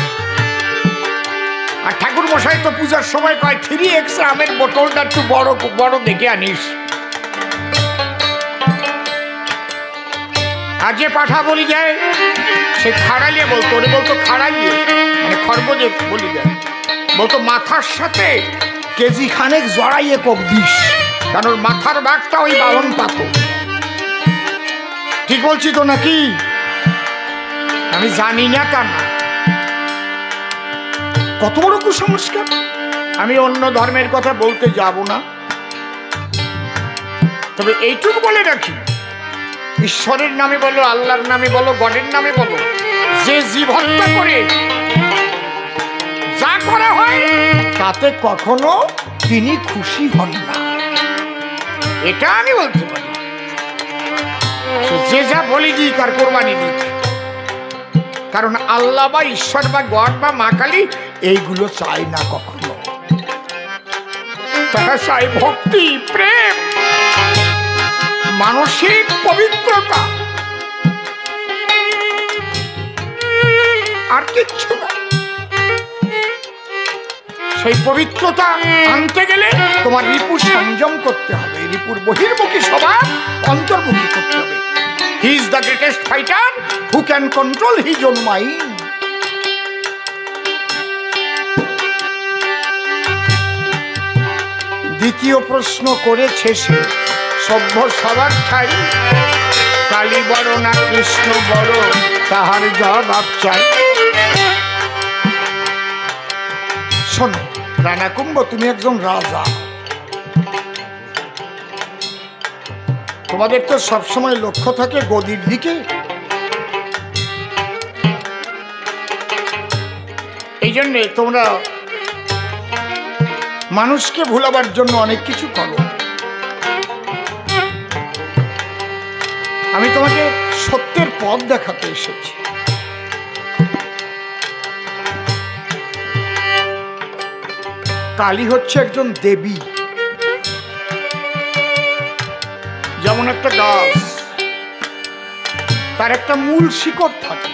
আর ঠাকুর মশাই তো পূজার সময় কয় 3x আমের বোতলটা একটু বড় বড় দেখে আনিস। আর যে পাঠা বলি যায় সে খাড়াইয়ে বলতো, ওরে বলতো খাড়াইয়ে, মানে খরগোজে বলি যায়, বলতো মাথার সাথে কেজি খানেক জড়াইয়ে কোপ দিস, কারণ ওর মাথার ভাগটা ওই বালন পাতো। ঠিক বলছি তো নাকি? আমি জানি না তা না, কত বড় কুসংস্কার। আমি অন্য ধর্মের কথা বলতে যাব না, তবে এইটুকু বলে রাখি, ঈশ্বরের নামে বলো, আল্লাহর নামে বলো, গডের নামে বলো, যে জীব হত্যা করে যা করা হয় তাতে কখনো তিনি খুশি হন না, এটা আমি বলতে পারি। যে যা বলি দিক আর কোরবানি দিক, কারণ আল্লাহ বা ঈশ্বর বা গড বা মা কালী এইগুলো চাই না কখনো। তারা চাই ভক্তি, প্রেম, মানসিক পবিত্রতা, আর কিচ্ছু না। সেই পবিত্রতা আনতে গেলে তোমার রিপু সংযম করতে হবে, রিপুর বহির্মুখী স্বভাব অন্তর্মুখী করতে হবে। He is the greatest fighter who can control his own mind. দ্বিতীয় প্রশ্ন করেছে সে, সভ্য সবার ঠাই, কালী বড় না কৃষ্ণ বড়, তাহার জবাব চাই। শোনো রানা কুম্ভ, তুমি একজন রাজা, তোমাদের তো সবসময় লক্ষ্য থাকে গদির দিকে। এই জন্যে তোমরা মানুষকে ভুলাবার জন্য অনেক কিছু করো। আমি তোমাকে সত্যের পথ দেখাতে এসেছি। কালী হচ্ছে একজন দেবী। যেমন একটা গাছ, তার একটা মূল শিকড় থাকে,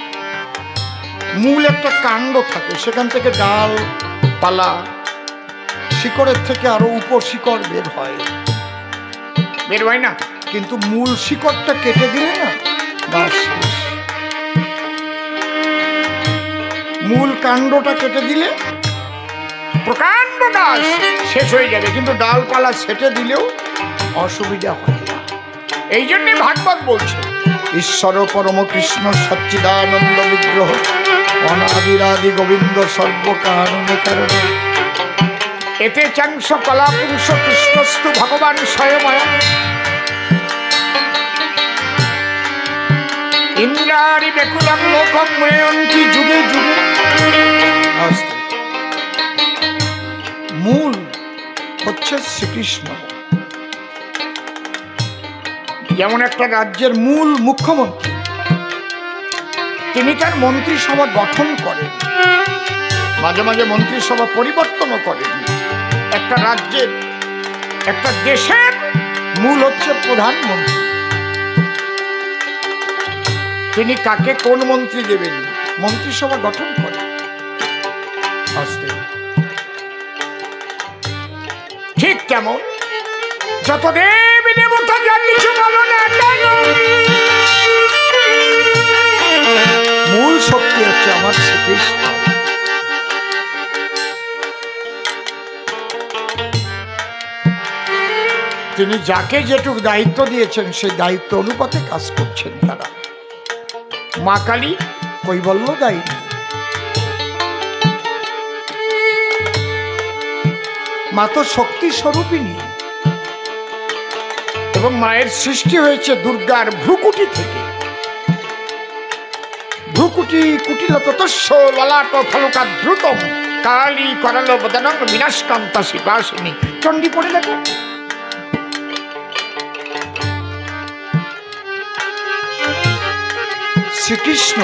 মূল একটা কাণ্ড থাকে, সেখান থেকে ডাল পালা, শিকড়ের থেকে আরো উপশিকড় বের হয়, বের হয় না? কিন্তু মূল শিকড়টা কেটে দিলে না গাছ শেষ। মূল কাণ্ডটা কেটে দিলে প্রকাণ্ড গাছ শেষ হয়ে যাবে, কিন্তু ডালপালা ছেটে দিলেও অসুবিধা হয় না। এই জন্যে ভাগবত বলছে, ঈশ্বর পরম কৃষ্ণ সচ্চিদানন্দ বিগ্রহ, অনাদিরাদি গোবিন্দ সর্বকারণে কারণে, এতে চাংশ কলা পুরুষ কৃষ্ণস্তু ভগবান স্বয়ময়া, ইন্দ্রারি বেকুলং লোকং ময়ন্তি যুগে যুগে। মূল হচ্ছে শ্রীকৃষ্ণ। যেমন একটা রাজ্যের মূল মুখ্যমন্ত্রী, তিনি তার মন্ত্রিসভা গঠন করেন, মাঝে মাঝে মন্ত্রিসভা পরিবর্তনও করেন। একটা রাজ্যের, একটা দেশের মূল হচ্ছে প্রধানমন্ত্রী। তিনি কাকে কোন মন্ত্রী দেবেন মন্ত্রিসভা গঠন করেন। ঠিক কেমন যত দেবী দেবতা যা কিছু বলো না কেন, মূল শক্তি হচ্ছে আমার শ্রীকৃষ্ণ। তিনি যাকে যেটুক দায়িত্ব দিয়েছেন সেই দায়িত্ব অনুপাতে কাজ করছেন তারা। মা কালী কৈবল্য দায়িত্ব, মা তো শক্তি স্বরূপিণী, এবং মায়ের সৃষ্টি হয়েছে দুর্গার ভ্রুকুটি থেকে। ভ্রুকুটি কুটিলত তস্য ললাট ফলকা দ্রুতম, কালী করাল বদনং বিনাশকান্তা শিবাসিনী। চণ্ডী পড়ে দেখো। শ্রীকৃষ্ণ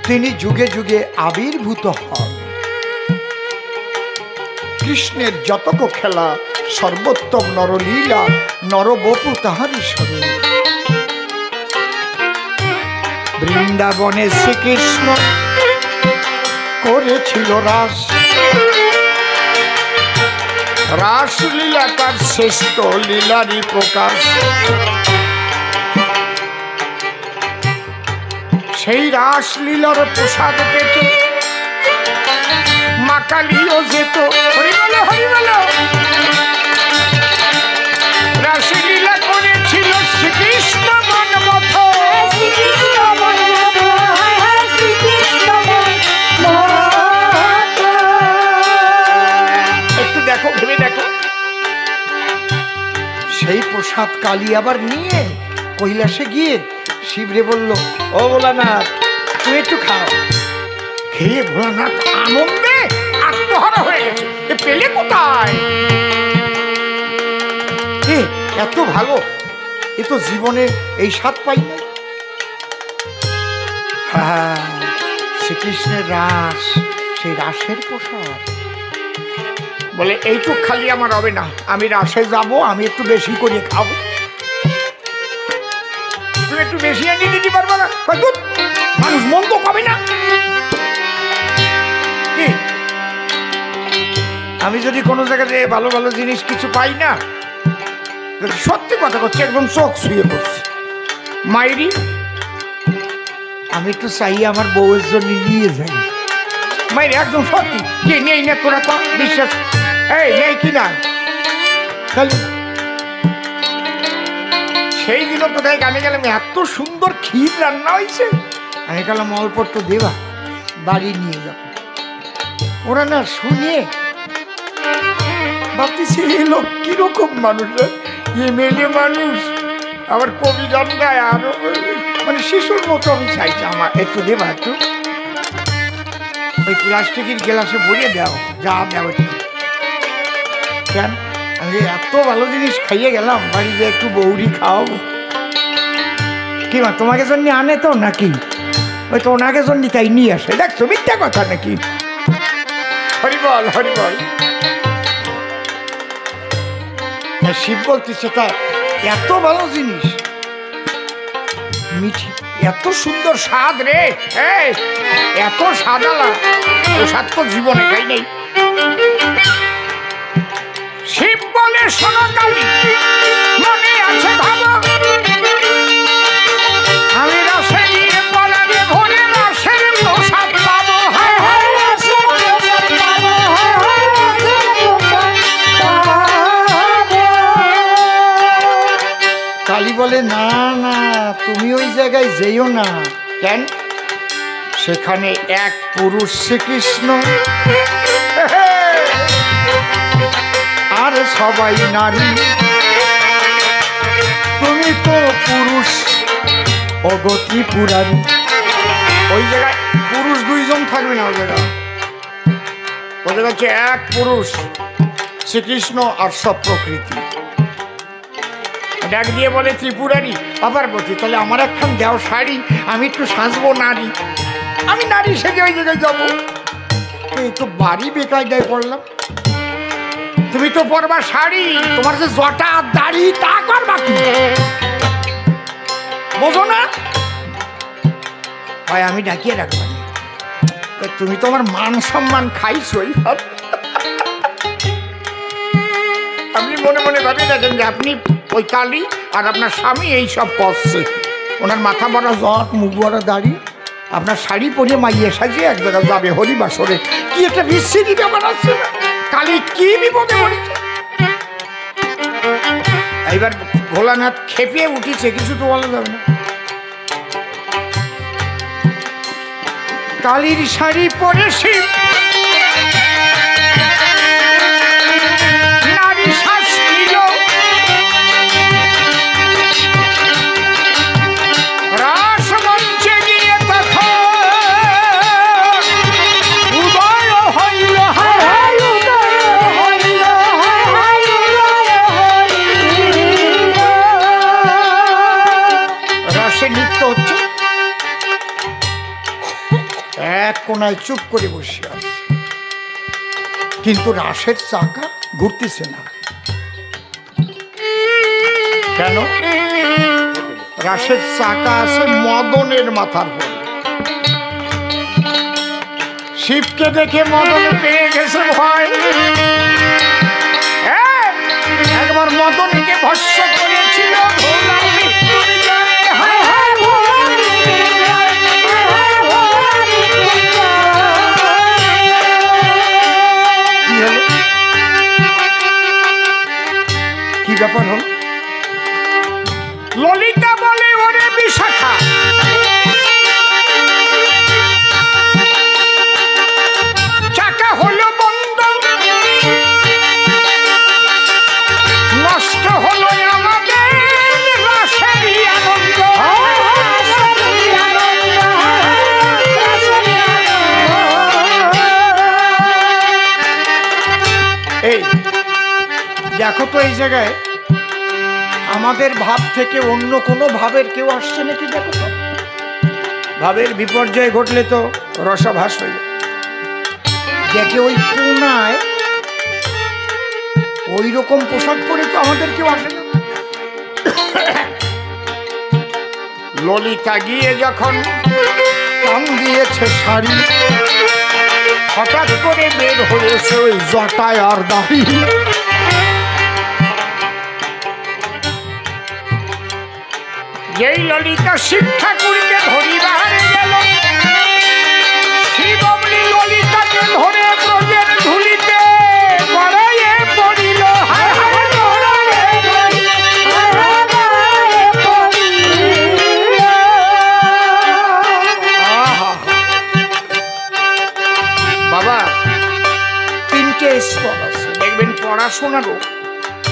তিনি যুগে যুগে আবির্ভূত হন। কৃষ্ণের যতক খেলা, সর্বোত্তম নরলীলা, নরবপু তাহারই শরীর। বৃন্দাবনে শ্রীকৃষ্ণ করেছিল রাস, রাসলীলা তার শ্রেষ্ঠ লীলারই প্রকাশ। সেই রাসলীলার প্রসাদ পেতে মা কালীও যেত। হরি বলো, হরি বলো। রাসলীলা করেছিল শ্রীকৃষ্ণ মনমথ। একটু দেখো, ভেবে দেখো। সেই প্রসাদ কালী আবার নিয়ে কৈলাসে গিয়ে শিবরে বলল, ও ভোলানাথ তুমি একটু খাও। খেয়ে ভোলানাথ আনন্দে আত্মহারা হয়ে গেছে। এ পেলে কোথায়? এত ভালো, এ তো জীবনে এই স্বাদ পাই না। হ্যাঁ, শ্রীকৃষ্ণের রাস, সেই রাসের প্রসাদ। বলে এইটুক খালি আমার হবে না, আমি রাসে যাব, আমি একটু বেশি করে খাবো। তুমি একটু বেশি এনে দিতে পারবো না? মানুষ মন তো কবে না। কি আমি যদি কোনো জায়গাতে ভালো ভালো জিনিস কিছু পাই না, সত্যি কথা করছি, একদম চোখ শুয়ে পড়ছে, মাইরি আমি একটু চাই আমার বউয়ের জন্য নিয়ে যাই। মাইরি একদম সত্যি। কে নেই না তোরা তো বিশ্বাস, এই নেই কিনা? সেই দিনও কোথায় গানে গেলাম, এত সুন্দর ক্ষীর রান্না হয়েছে। আমি গেলাম অল্প একটু দেবা, বাড়ি নিয়ে যাব। ওরা না শুনে ভাবতেছি এই লোক কিরকম মানুষ, এমএলএ মানুষ, আবার কবি গান গায়, আরো মানে শিশুর মতো। আমি চাইছি আমার একটু দেবা, একটু ওই প্লাস্টিকের গ্লাসে ভরিয়ে দাও, যা দাও একটু। কেন আমি এত ভালো জিনিস খাইয়ে গেলাম, বাড়ি গিয়ে একটু বৌরি খাওয়াবো। কি মা তোমাকে জন্য আনে তো নাকি? ওই তো ওনাকে জন্য তাই নিয়ে আসে। দেখছো মিথ্যা কথা নাকি? হরিবল, হরিবল। শিব বলতেছে তা এত ভালো জিনিস, মিঠি, এত সুন্দর স্বাদ রে, এত স্বাদ আলা, ও স্বাদ তো জীবনে খাই নেই। শিব বলে শোনো কালী, মনে আছে ভালো, আমি রাসে গিয়ে পরাগে ভরে রাসের প্রসাদ পাবো। কালী বলে না না, তুমি ওই জায়গায় যেও না। কেন? সেখানে এক পুরুষ শ্রীকৃষ্ণ, আর সবাই নারী। তুমি তো পুরুষ অগতি পুরারি। ওই জায়গায় পুরুষ দুইজন থাকবে না। ওই জায়গায় হচ্ছে এক পুরুষ শ্রীকৃষ্ণ আর সব প্রকৃতি। ডাক দিয়ে বলে ত্রিপুরারি, পার্বতী তাহলে আমার একখান দেও শাড়ি, আমি একটু সাজবো নারী, আমি নারী সেজে ওই জায়গায় যাবো। এই তো বাড়ি বেকায়দায় পড়লাম। তুমি তো পরবা শাড়ি, তোমার যে জটা দাড়ি তা করবা কি? বোঝো না? ভাই আমি ডাকিয়ে রাখবো, তুমি তো আমার মান সম্মান খাইছই। আপনি মনে মনে ভাবি দেখেন যে আপনি ওই কালী আর আপনার স্বামী এই সব করছে। ওনার মাথা বড় জট, মুখ বড় দাড়ি, আপনার শাড়ি পরে মাইয়ে সাজিয়ে এক জায়গায় যাবে হরিবাসরে। কি একটা বিচ্ছিরি ব্যাপার আছে না? কালী কি বিপদে পড়েছে। এইবার ভোলানাথ খেপিয়ে উঠিছে, কিছু তো বলা যাবে না। কালীর শাড়ি পরে শিব নারী শ্বাস নিল, রাসমঞ্চে গিয়ে তখন উদয় হইল। রাসে নৃত্য হচ্ছে, এক কোনায় চুপ করে বসে আছে, কিন্তু রাসের চাকা ঘুরতেছে না। কেন? রাসের চাকা আছে মদনের মাথার উপর। শিবকে দেখে মদন পেয়ে গেছে ভয়, একবার মদনকে ভস্য করেছিল কি ব্যাপার হল? ললিতা বলে ওরে বিশাখা, চাকা হলো বন্ধ, নষ্ট হলো আমাদের রসেরই আনন্দ। এই দেখো তো এই জায়গায় আমাদের ভাব থেকে অন্য কোনো ভাবের কেউ আসছে নাকি? দেখো তো, ভাবের বিপর্যয় ঘটলে তো রসাভাস হয়ে যায়। দেখে ওই কোনায় ওই রকম পোশাক পরে তো আমাদের কেউ আসে না। ললিতা গিয়ে যখন কান দিয়েছে শাড়ি, হঠাৎ করে বের হয়েছে ওই জটায় আর দাড়ি। যেই ললিতা শিব ঠাকুরকে ধরিবার গেল, শিব অমনি ললিতাকে ধরে ব্রজের ধুলিতে গড়াইয়ে পড়িল। বাবা, তিনটে স্তর আছে দেখবেন পড়াশোনারও,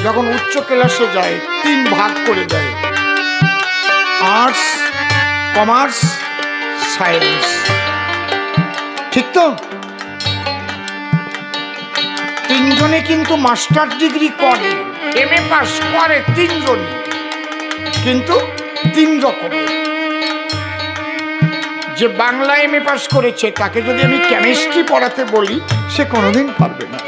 যখন উচ্চ ক্লাসে যায় 3 ভাগ করে দেয়, আর্টস, কমার্স, সায়েন্স, ঠিক তো? 3 জনে কিন্তু মাস্টার ডিগ্রি করে, MA পাস করে 3 জন, কিন্তু 3 রকম। যে বাংলা MA পাস করেছে তাকে যদি আমি কেমিস্ট্রি পড়াতে বলি সে কোনোদিন পারবে না।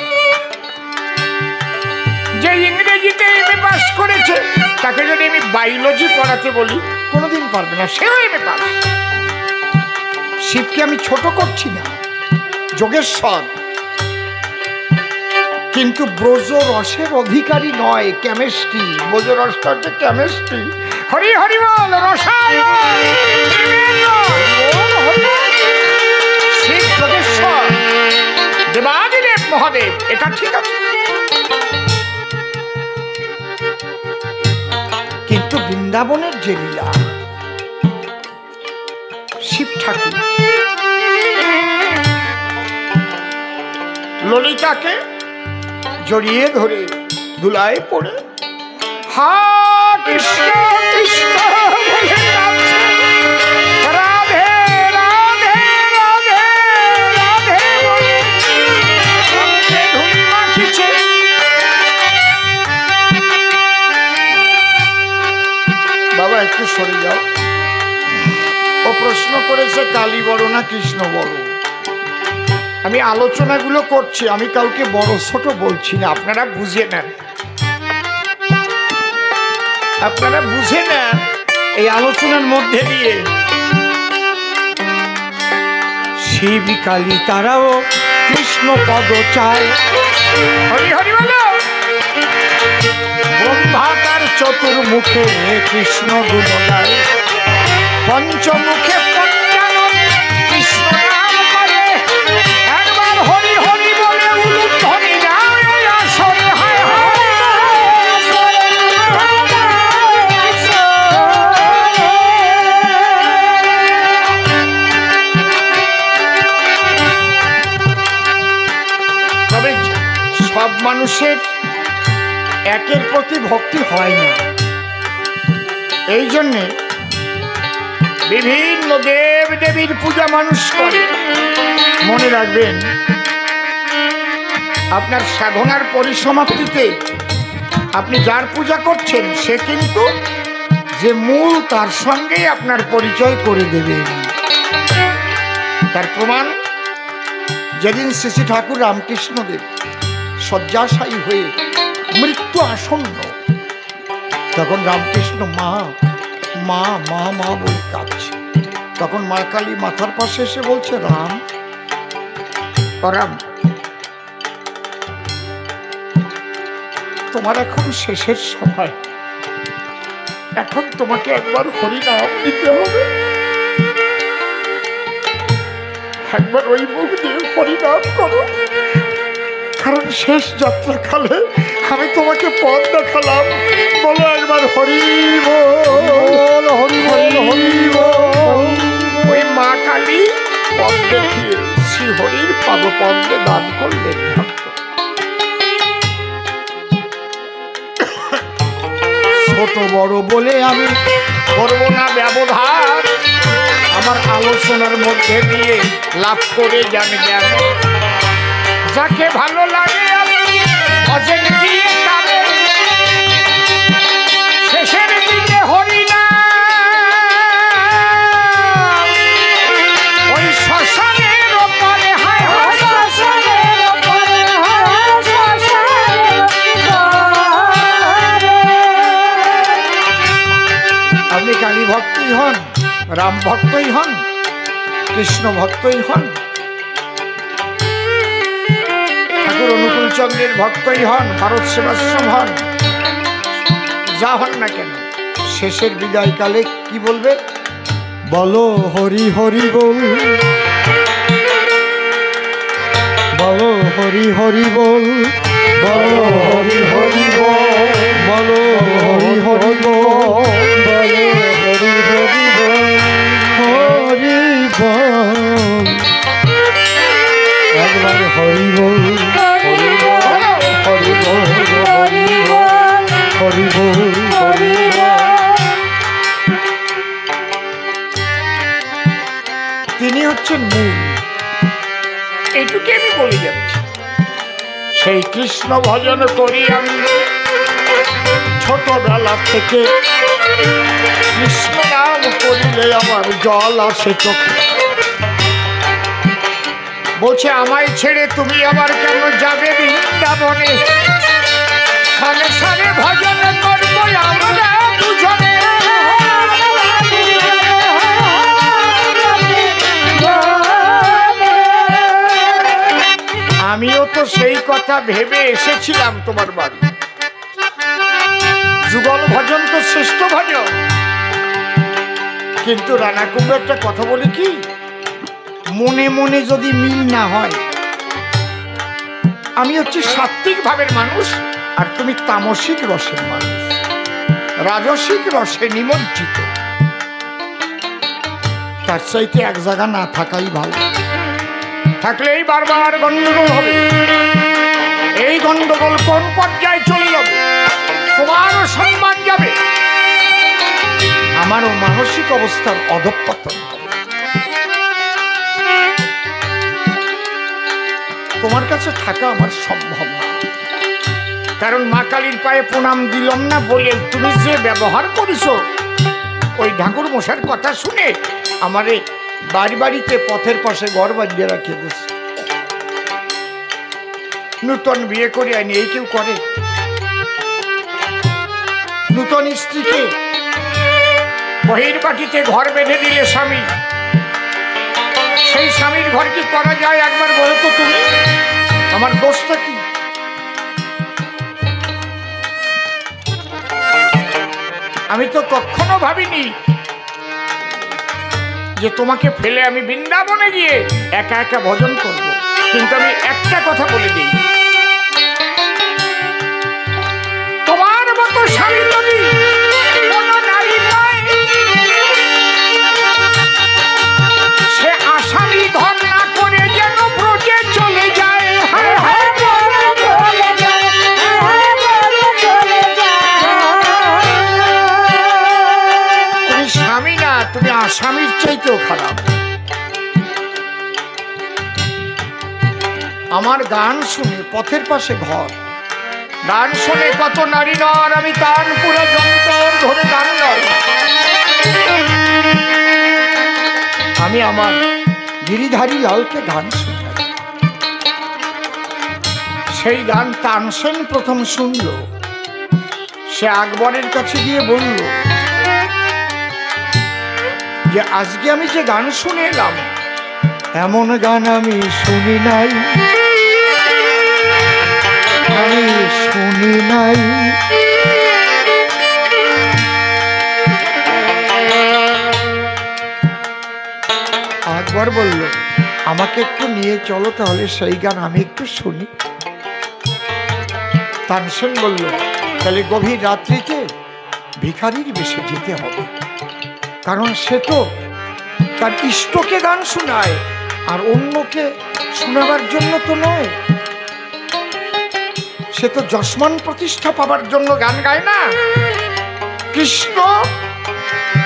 যে ইংরেজিতে MA পাস করেছে তাকে যদি আমি বায়োলজি পড়াতে বলি কোনোদিন পারবে না, সেও MA পাস। শিবকে আমি ছোট করছি না, যোগেশ্বর, কিন্তু ব্রজ রসের অধিকারী নয়, কেমিস্ট্রি। ব্রজ রসটা হচ্ছে কেমিস্ট্রি। হরি হরি বল, রসায়ন, শিব যোগেশ্বর, দেবাদিদেব মহাদেব, এটা ঠিক আছে। কিন্তু বৃন্দাবনের যে লীলা, শিব ঠাকুর ললিতাকে জড়িয়ে ধরে ধুলায় পড়ে হা কৃষ্ণ কৃষ্ণ বলে কাঁদছে, রাধে রাধে রাধে রাধে বলে কণ্ঠে ধুলি মাখিছে। বাবা একটু সরে যাও। ও প্রশ্ন করেছে কালী বড় না কৃষ্ণ বড়। আমি আলোচনাগুলো করছি, আমি কাউকে বড় ছোট বলছি না, আপনারা বুঝে নেন, আপনারা বুঝে নেন। এই আলোচনার মধ্যে দিয়ে শিব কালী তারাও কৃষ্ণ পদ চায়। হরি হরি বলো। ব্রহ্মা তার চতুর্মুখে কৃষ্ণ গুণ গায়, পঞ্চমুখে পঞ্চানন কৃষ্ণ নাম করে। একবার হরি হরি বলে উলুধ্বনি যায় আসরে, হায় হায়। তবে সব মানুষের একের প্রতি ভক্তি হয় না, এই জন্যে বিভিন্ন দেব দেবীর পূজা মানুষ করে। মনে রাখবেন, আপনার সাধনার পরিসমাপ্তিতে আপনি যার পূজা করছেন সে কিন্তু যে মূল, তার সঙ্গেই আপনার পরিচয় করে দেবেন। তার প্রমাণ যেদিন শ্রী শ্রী ঠাকুর রামকৃষ্ণদেব শয্যাশায়ী হয়ে মৃত্যু আসন্ন, তখন রামকৃষ্ণ মা মা মা মা বলে কাঁদছে। তখন মা কালী মাথার পাশে এসে বলছে, রাম রাম, তোমার এখন শেষের সময়, এখন তোমাকে একবার হরিনাম নিতে হবে। একবার ওই মুখ দিয়ে হরিনাম করো, কারণ শেষ যাত্রাকালে আমি তোমাকে পথ দেখালাম। বলো একবার হরি বল, হরি বল, হরি বল। ওই মা কালী পথ দেখিয়ে শ্রী হরির পাদপদ্মে দান করলেন। ছোট বড় বলে আমি করবো না ব্যবধান, আমার আলোচনার মধ্যে দিয়ে লাভ করে যান জ্ঞান। যাকে ভালো লাগে আমি ভজন দিয়ে তারে, শেষের দিকে হরিনাম ওই শ্মশানের ওপরে, হায় হায় শ্মশানের ওপরে, আপনি কালী ভক্তই হন, রাম ভক্তই হন, কৃষ্ণ ভক্তই হন, ঠাকুর অনুকূল চন্দ্রের ভক্তই হন, ভারত সেবাশ্রম হন, যা হন না কেন, শেষের বিদায়কালে কি বলবে? বলো হরি হরি বল, বলো হরি হরি বল, বলো হরি হরি বল, বলো হরি হরি বল, বলো হরি হরি বল, হরি বল, একবার হরি বল, হরি বল, হরি বল, হরি বল, হরি বল, হরি বল। তিনি হচ্ছেন মূল, এইটুকু আমি বলে যাচ্ছি। সেই কৃষ্ণ ভজন করি আমি ছোটবেলা থেকে, কৃষ্ণ নাম করিলে আমার জল আসে চোখে। বলছে আমায় ছেড়ে তুমি আবার কেন যাবে বৃন্দাবনে, সামনে সামনে ভজন করবো আমরা দুজনে। আমিও তো সেই কথা ভেবে এসেছিলাম তোমার বাড়ি। যুগল ভজন তো শ্রেষ্ঠ ভজন, কিন্তু রানা কুম্ভ একটা কথা বলি কি, মনে মনে যদি মিল না হয়, আমি হচ্ছি সাত্ত্বিক ভাবের মানুষ আর তুমি তামসিক রসের মানুষ, রাজসিক রসে নিমজ্জিত, তার চাইতে এক জায়গা না থাকাই ভালো। থাকলেই বারবার গন্ডগোল হবে। এই গন্ডগোল কোন পর্যায়ে চলে যাবে, তোমারও সম্মান যাবে, আমারও মানসিক অবস্থার অধঃপতন হবে। তোমার কাছে থাকা আমার সম্ভব না, কারণ মা কালীর পায়ে প্রণাম দিলাম না বলে তুমি যে ব্যবহার করেছো, ওই ঠাকুর মশার কথা শুনে আমারে বাড়ি বাড়িতে পথের পাশে ঘর বাঁধিয়ে রাখিয়ে দিয়েছে। নূতন বিয়ে করে আনি, এই কেউ করে? নূতন স্ত্রীকে বহির্বাটিতে ঘর বেঁধে দিলে স্বামী, সেই স্বামীর ঘর কি করা যায় একবার বলো তো তুমি? আমার দোষটা কি? আমি তো কখনো ভাবিনি যে তোমাকে ফেলে আমি বৃন্দাবনে গিয়ে একা একা ভজন করব, কিন্তু আমি একটা কথা বলে দিই, তোমার মতো স্বামী যদি কোনো নারী নয়, সে আসামি ধন না করে যেন ব্রজে চলে যায়। তুমি স্বামী না, তুমি আসামির চাইতেও খারাপ। আমার গান শুনে পথের পাশে ঘর, গান শুনে কত নারী নর আমি তার পুরো যন্ত্র ধরে গান গাই। আমি আমার গিরিধারী লালকে গান শুনে, সেই গান তানসেন প্রথম শুনল, সে আকবরের কাছে গিয়ে বলল যে আজকে আমি যে গান শুনে এলাম, এমন গান আমি শুনি নাই, আমি শুনি নাই। আকবর বলল, আমাকে একটু নিয়ে চলো, তাহলে সেই গান আমি একটু শুনি। তানসেন বলল, তাহলে গভীর রাত্রিতে ভিখারির বেশে যেতে হবে, কারণ সে তো তার ইষ্টকে গান শোনায়, আর অন্যকে শোনাবার জন্য তো নয়। সে তো যশমান প্রতিষ্ঠা পাবার জন্য গান গায় না। কৃষ্ণ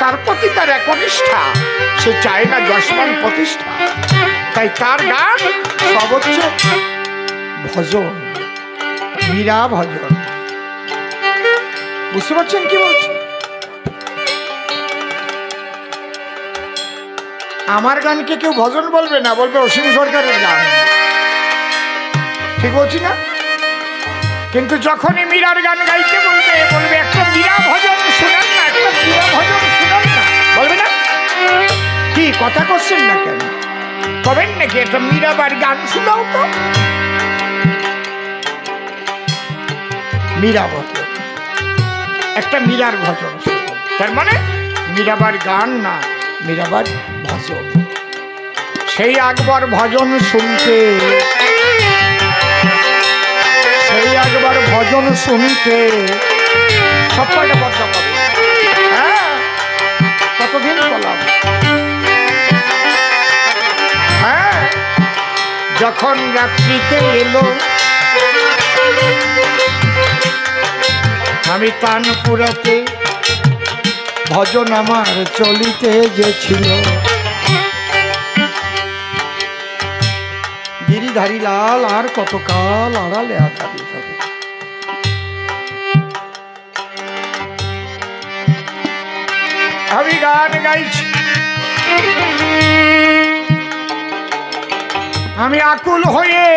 তার প্রতি তার একনিষ্ঠা, সে চায় না যশমান প্রতিষ্ঠা, তাই তার গান সব হচ্ছে ভজন, মীরা ভজন। বুঝতে পারছেন কি বলছি? আমার গানকে কেউ ভজন বলবে না, বলবে অসীম সরকারের গান। ঠিক বলছি না? কিন্তু যখনই মীরার গান গাইতে বলবে, বলবে একটা মীরা ভজন শোনান না, একটা মীরা ভজন শোনান না, বলবে না? কি কথা করছেন না কেন? কবেন নাকি একটা মীরাবার গান শোনাও তো? মীরা ভজন, একটা মীরার ভজন। তার মানে মীরাবার গান না, মীরাবার ভজন। সেই আকবর ভজন শুনতে, সেই একবার ভজন শুনতে সব কয়টা বদ্ধ করে। হ্যাঁ, কতদিন বললাম। হ্যাঁ, যখন রাত্রিতে এলো, আমি তানপুরাতে ভজন আমার চলিতে যে ছিল। গিরিধারী লাল আর কতকাল আড়ালে আধারি হবে। আমি গান গাইছি, আমি আকুল হয়ে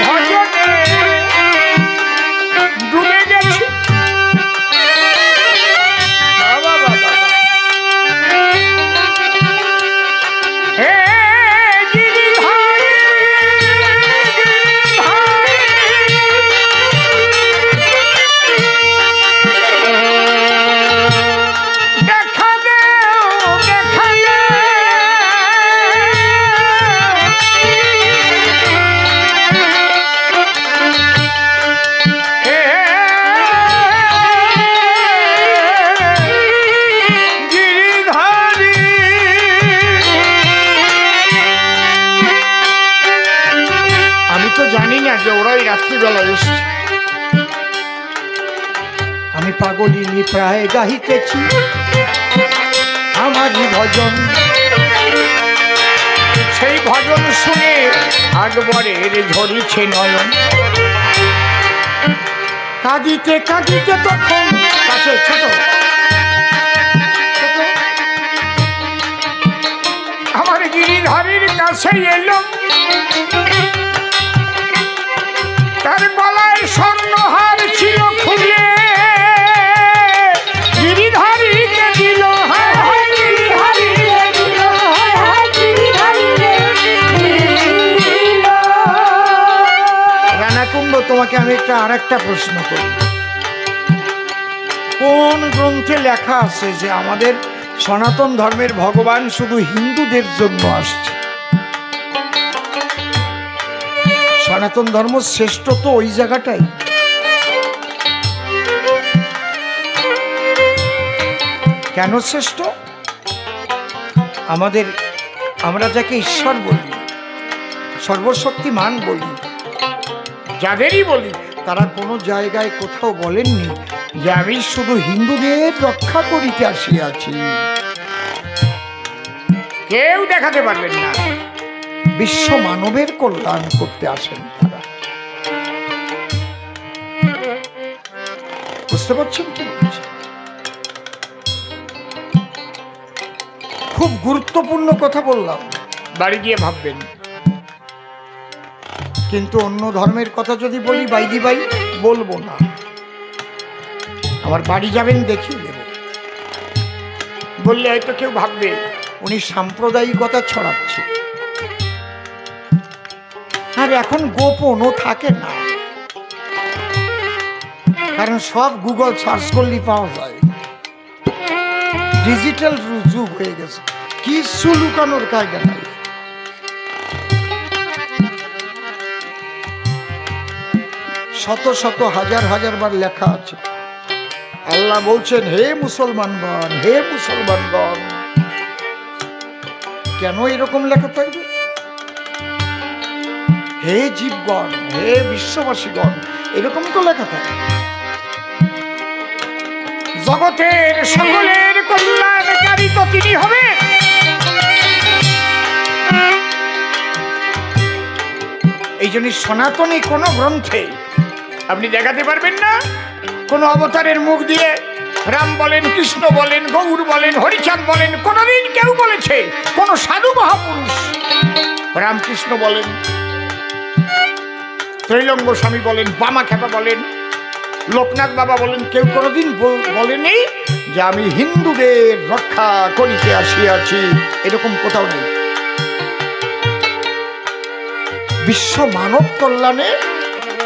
ভজনে ডুবে গেছি। আমি পাগলিনী প্রায় গাহিতেছি আমারই ভজন। সেই ভজন শুনে আকবরের ঝরিছে নয়ন। কাঁদিতে কাঁদিতে তখন কাছে ছোট আমার গিরিধারীর কাছে এলো, তার গলায় স্বর্ণহার ছিল খুলে গিরিধারীকে দিল। রানাকুম্ভ, তোমাকে আমি আর একটা প্রশ্ন করি, কোন গ্রন্থে লেখা আছে যে আমাদের সনাতন ধর্মের ভগবান শুধু হিন্দুদের জন্য আসছে? সনাতন ধর্ম শ্রেষ্ঠ তো ওই জায়গাটাই। কেন শ্রেষ্ঠ? আমরা যাকে ঈশ্বর বলি, সর্বশক্তিমান বলি, যাদেরই বলি, তারা কোনো জায়গায় কোথাও বলেননি যে আমি শুধু হিন্দুদের রক্ষা করিতে আসিয়াছি। কেউ দেখাতে পারবেন না। বিশ্ব মানবের কল্যাণ করতে আসেন তারা। বুঝতে পারছেন কি? খুব গুরুত্বপূর্ণ কথা বললাম, বাড়ি গিয়ে ভাববেন। কিন্তু অন্য ধর্মের কথা যদি বলি বাইদি বাই বলবো না, আমার বাড়ি যাবেন দেখিয়ে দেব। বললে হয়তো কেউ ভাববে উনি সাম্প্রদায়িকতা ছড়াচ্ছে। আর এখন গোপনও থাকে না, কারণ সব গুগল সার্চ করলেই পাওয়া যায়। ডিজিটাল যুগ হয়ে গেছে, কিছু লুকানোর কায়দা নাই। শত শত হাজার হাজার বার লেখা আছে। আল্লাহ বলছেন, হে মুসলমানগণ, হে মুসলমানগণ। কেন এরকম লেখা থাকবে? হে জীবগণ, হে বিশ্ববাসীগণ, এরকম তো লেখা থাকে। জগতের সকলের কল্যাণকারী তো তিনি হবে। এই জন্য সনাতনী কোন গ্রন্থে আপনি দেখাতে পারবেন না কোন অবতারের মুখ দিয়ে রাম বলেন, কৃষ্ণ বলেন, গৌর বলেন, হরিচাঁদ বলেন, কোনদিন কেউ বলেছে কোন সাধু মহাপুরুষ রামকৃষ্ণ বলেন, ত্রৈলঙ্গ স্বামী বলেন, বামাখ্যাপা বলেন, লোকনাথ বাবা বলেন, কেউ কোনদিন বলেনি যে আমি হিন্দুদের রক্ষা করিতে আসিয়াছি। এরকম কোথাও নেই। বিশ্ব মানব কল্যাণে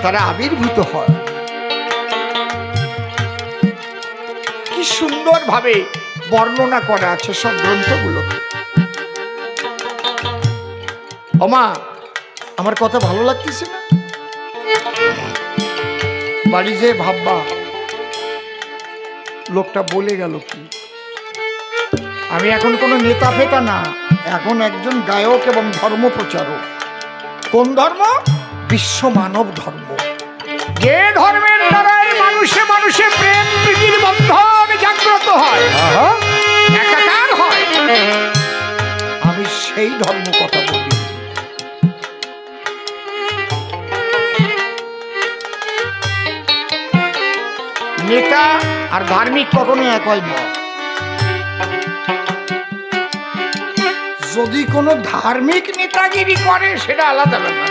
তারা আবির্ভূত হয়। কি সুন্দরভাবে বর্ণনা করা আছে সব গ্রন্থগুলোতে। ওমা, আমার কথা ভালো লাগতেছে না? বাড়ি যে ভাববা লোকটা বলে গেল কি। আমি এখন কোনো নেতা ফেতা না, এখন একজন গায়ক এবং ধর্ম প্রচারক। কোন ধর্ম? বিশ্ব মানব ধর্ম। যে ধর্মের দ্বারাই মানুষে মানুষে প্রেম প্রীতির বন্ধন জাগ্রত হয়, একাকার হয়, আমি সেই ধর্ম কথা বলি। নেতা আর ধার্মিক কখনো এক হয় না। যদি কোনো ধার্মিক নেতাগিরি করে সেটা আলাদা ব্যাপার।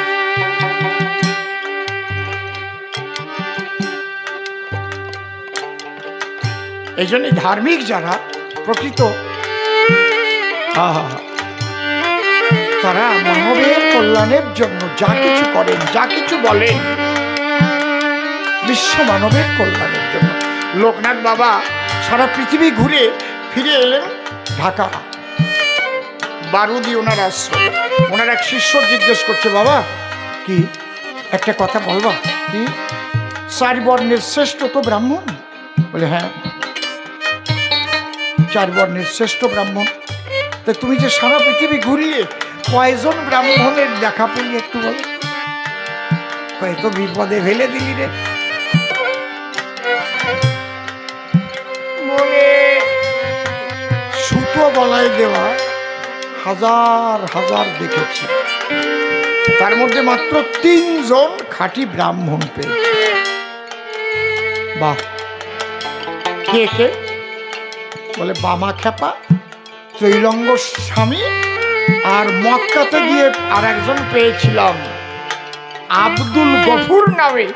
এই জন্য ধার্মিক যারা প্রকৃত তারা মানবের কল্যাণের জন্য যা কিছু করেন, যা কিছু বলেন, বিশ্ব মানবের কল্যাণের জন্য। লোকনাথ বাবা সারা পৃথিবী ঘুরে ফিরে এলেন ঢাকা, বারুদি ওনার আশ্রম। ওনার এক শিষ্য জিজ্ঞেস করছে, বাবা কি একটা কথা বলবা? কি? 4 বর্ণের শ্রেষ্ঠ তো ব্রাহ্মণ? বলে হ্যাঁ, 4 বর্ণের শ্রেষ্ঠ ব্রাহ্মণ। তা তুমি যে সারা পৃথিবী ঘুরিয়ে কয়জন ব্রাহ্মণের দেখা পেলি একটু বল। কয়তো বিপদে ফেলে দিলি রে। মনে সুতো গলায় দেওয়া হাজার হাজার দেখেছি, তার মধ্যে মাত্র 3 জন খাঁটি ব্রাহ্মণ পেয়েছে। বাহ! কে কে? বলে বামাখ্যাপা, ত্রৈলঙ্গ স্বামী, আর মক্কাতে গিয়ে আর একজন পেয়েছিলাম আব্দুল গফুর নামে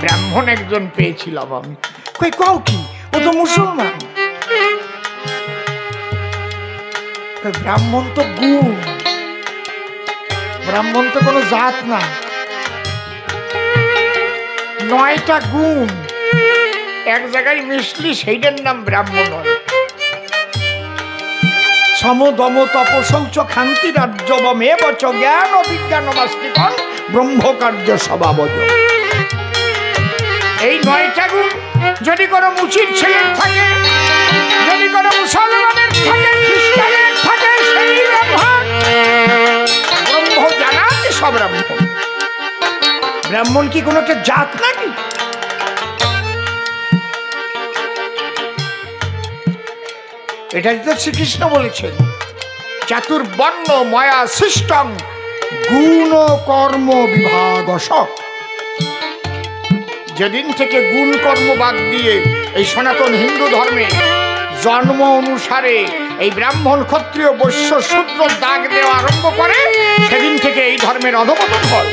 ব্রাহ্মণ একজন পেয়েছিলাম আমি। কই কও কি? ও তো মুসলমান। ব্রাহ্মণ তো গুণ, ব্রাহ্মণ তো কোনো জাত না। 9টা গুণ এক জায়গায় মিশলি সেইটার নাম ব্রাহ্মণ হয়। সম দম তপ শৌচ খান্তি রাজ্যবমেব চ জ্ঞান বিজ্ঞান মাস্তিকন ব্রহ্মকার্য স্বভাবজ। এই 9টা গুণ যদি কোনো মুচির ছেলের থাকে, যদি কোনো মুসলমানের থাকে, খ্রিস্টানের থাকে, সেই ব্রাহ্মণ। ব্রহ্ম জানা সব ব্রাহ্মণ। ব্রাহ্মণ কি কোনো একটা জাত নাকি? এটাই তো শ্রীকৃষ্ণ বলেছেন, চাতুর্বর্ণ ময়া সৃষ্টং গুণ কর্ম বিভাগশ। যেদিন থেকে গুণ কর্ম বাদ দিয়ে এই সনাতন হিন্দু ধর্মে জন্ম অনুসারে এই ব্রাহ্মণ ক্ষত্রিয় বৈশ্য শূদ্র দাগ দেওয়া আরম্ভ করে, সেদিন থেকে এই ধর্মের অধঃপতন হয়।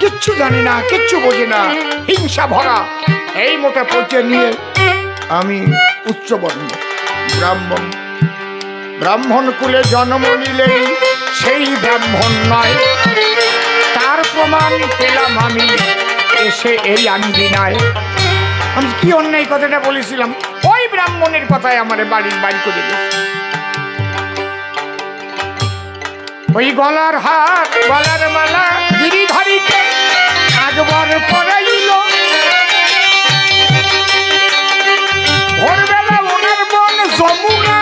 কিচ্ছু জানি না, কিচ্ছু বোঝে না, হিংসা ভরা এই মোটা পচে নিয়ে আমি উচ্চবর্ণ ব্রাহ্মণ, ব্রাহ্মণ কুলে জন্ম নিলেই সেই ব্রাহ্মণ নয়, তার প্রমাণ পেলাম আমি এসে এই আঙ্গিনায়। আমি কি অন্যায় কথাটা বলেছিলাম, ওই ব্রাহ্মণের কথায় আমার বাড়ির বাড়ি করে দিয়েছে। ওই গলার হাত গলার মালা গিরিধারীকে একবার পরাইল, ভোরবেলা ওনার বোন যমুনা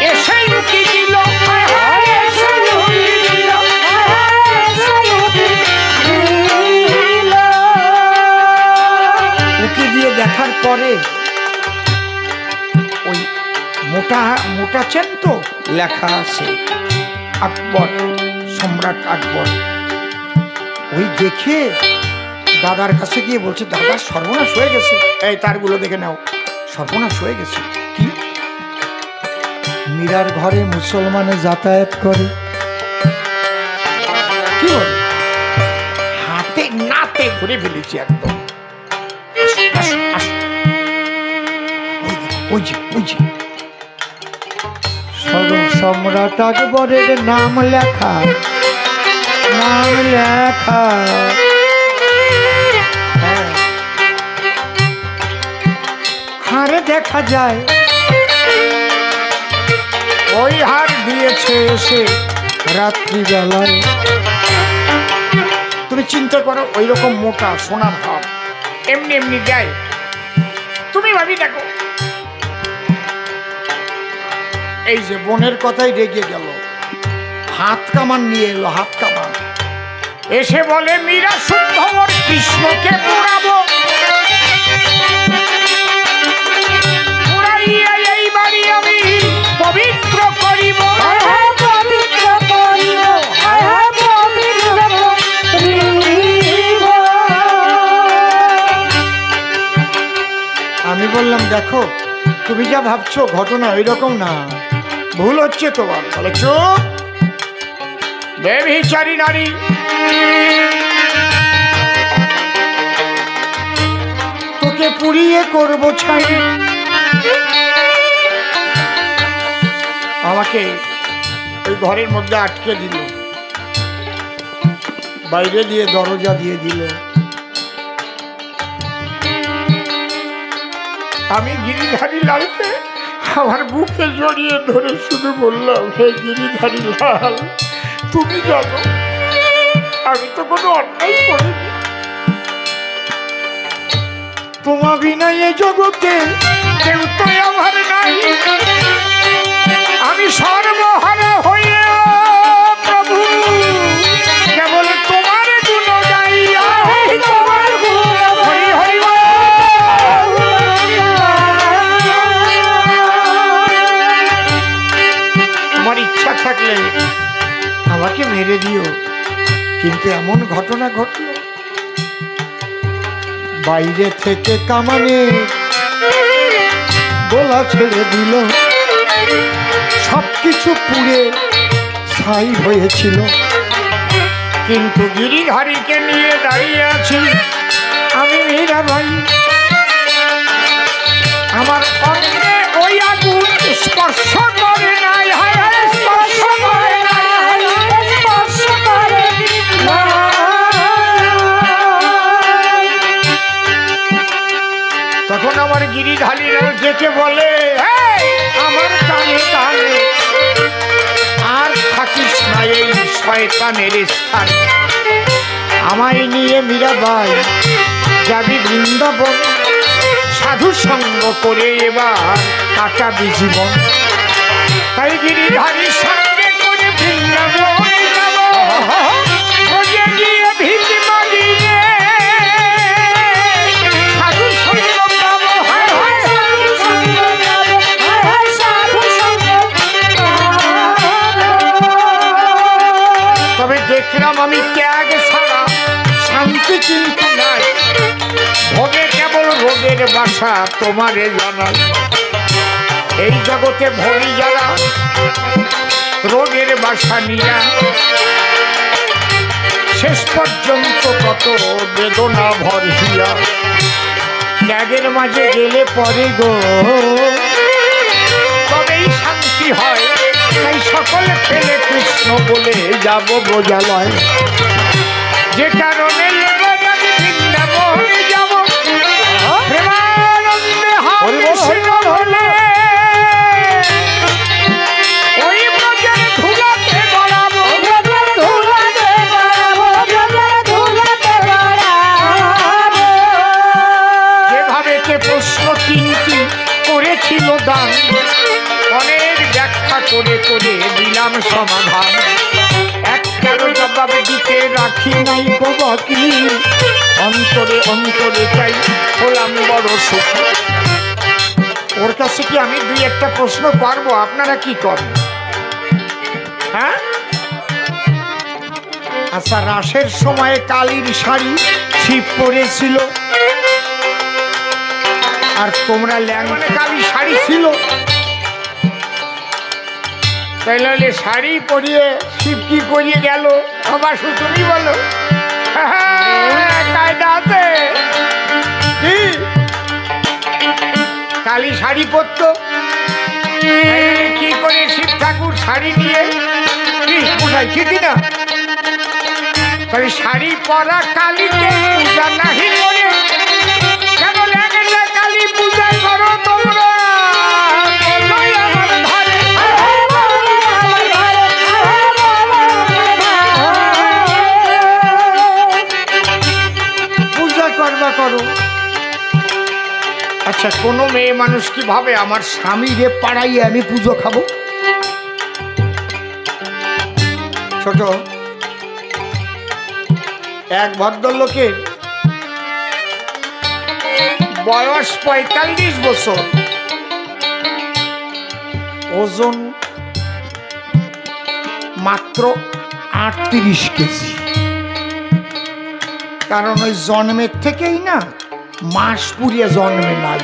এসে উকি দিল, উকি দিয়ে দেখার পরে ওই মোটা মোটা চেন তো লেখা আছে আকবর, সম্রাট আকবর। ওই দেখে দাদার কাছে গিয়ে বলছে, দাদা সর্বনাশ হয়ে গেছে। এই তারগুলো দেখে নাও, সর্বনাশ হয়ে গেছে। কি? মীরার ঘরে মুসলমানে যাতায়াত করে। কি বলে? হাতে নাতে ঘুরে ফেলেছি একদম। ওই যে ওই যে সম্রাট আকবরের নাম লেখা, নাম লেখা। হারে দেখা যায় ওই হার দিয়েছে সে রাত্রিবেলায়। তুমি চিন্তা করো, ওই রকম মোটা সোনার হার এমনি এমনি যায়। তুমি ভাবি দেখো, এই যে বোনের কথাই রেগে গেল, হাত কামান নিয়ে এলো, হাত কামান এসে বলে, মীরা শুদ্ধ মোর কৃষ্ণকে পোড়াবো, পোড়াইয়া এই বাড়ি আমি পবিত্র করিব। আমি বললাম, দেখো তুমি যা ভাবছো ঘটনা ওইরকম না, ভুল হচ্ছে তোমার। বলে, চুপ, বেভিচারী নারী, তোকে পুড়িয়ে করবো ছাই। আমাকে ওই ঘরের মধ্যে আটকে দিল, বাইরে দিয়ে দরজা দিয়ে দিল। আমি গিরিধারী লালকে আমার বুকে জড়িয়ে ধরে শুধু বললাম, হে গিরিধারী লাল, তুমি জানো আমি তো কোনো অন্যায় করিনি, তোমা বিনা এ জগতে কেউ তো আমার নাই। আমি সর্বহারা হয়ে প্রভু কেবল তোমার গুণ গাই। হরি হরি আমার ইচ্ছা থাকলে আমাকে মেরে দিও, কিন্তু এমন ঘটনা ঘটল, বাইরে থেকে কামানে গোলা ছেড়ে দিল, সবকিছু পুড়ে ছাই হয়েছিল, কিন্তু গিরিধারীকে নিয়ে দাঁড়িয়ে আছি আমি মীরাবাই। আমার অঙ্গে ওই আগুন স্পর্শ করে নাই, স্পর্শ করে নাই, স্পর্শ করে তখন আমার গিরিধারীরা যেতে বলে, আমার কানে কানে আর থাকিস না এই শয়তানের স্থান, আমায় নিয়ে মীরাবাই যাবি বৃন্দাবন, সাধু সঙ্গ করে এবার কাটাবি জীবন। তাই গিরিধারীর সঙ্গে করে বৃন্দাবনে যাব, খোঁজে গিয়ে ভিড় মারিয়ে সাধু সঙ্গ পাবো। তবে দেখলাম আমি ত্যাগ ছাড়া শান্তি কিন্তু নাই, ভোগে কেবল রোগের বাসা তোমারে জানাই। এই জগতে ভোগী যারা রোগের বাসা নিয়া, শেষ পর্যন্ত কত বেদনা ভরিয়া ত্যাগের মাঝে গেলে পরে গো তবেই শান্তি হয়। তাই সকলে ফেলে কৃষ্ণ বলে যাব বোঝালয়। যে কারণে বৃন্দাবনে যাব প্রেমানন্দে হবে হলে ওই ব্রজের ধুলাতে গড়াবো, যেভাবে কে প্রশ্ন তিনটি করেছিল দান, অনেক ব্যাখ্যা করে করে দিলাম সমাধান। একটারও জবাব দিতে রাখি নাই গো বাকি, অন্তরে অন্তরে চাই হলাম বড় সুখী। ওর কাছে কি আমি দুই একটা প্রশ্ন পারবো? আপনারা কি করেন? হ্যাঁ আচ্ছা, রাসের সময় কালীর শাড়ি ছিপ পরেছিল, আর তোমরা ল্যাংমানে কালী শাড়ি ছিল, তাইলে শাড়ি পরিয়ে শিব কি করিয়ে গেল? আমার তুমি বলো, কায়দা আছে কালী শাড়ি পরতো, কি করে শিব ঠাকুর শাড়ি নিয়ে বুঝাই ঠিক না? তাই শাড়ি পরা কালীকে পূজা নাহি করে কেন লেগেছে কালী পূজা করো তোমরা? করো। আচ্ছা, কোনো মেয়ে মানুষ কি ভাবে আমার স্বামী রে পাড়াইয়ে আমি পুজো খাবো? ছোট এক ভদ্রলোকের বয়স ৪৫ বছর, ওজন মাত্র ৩৮ কেজি। কারণ ওই জন্মের থেকেই না মাস পুড়িয়ে জন্মে নাই।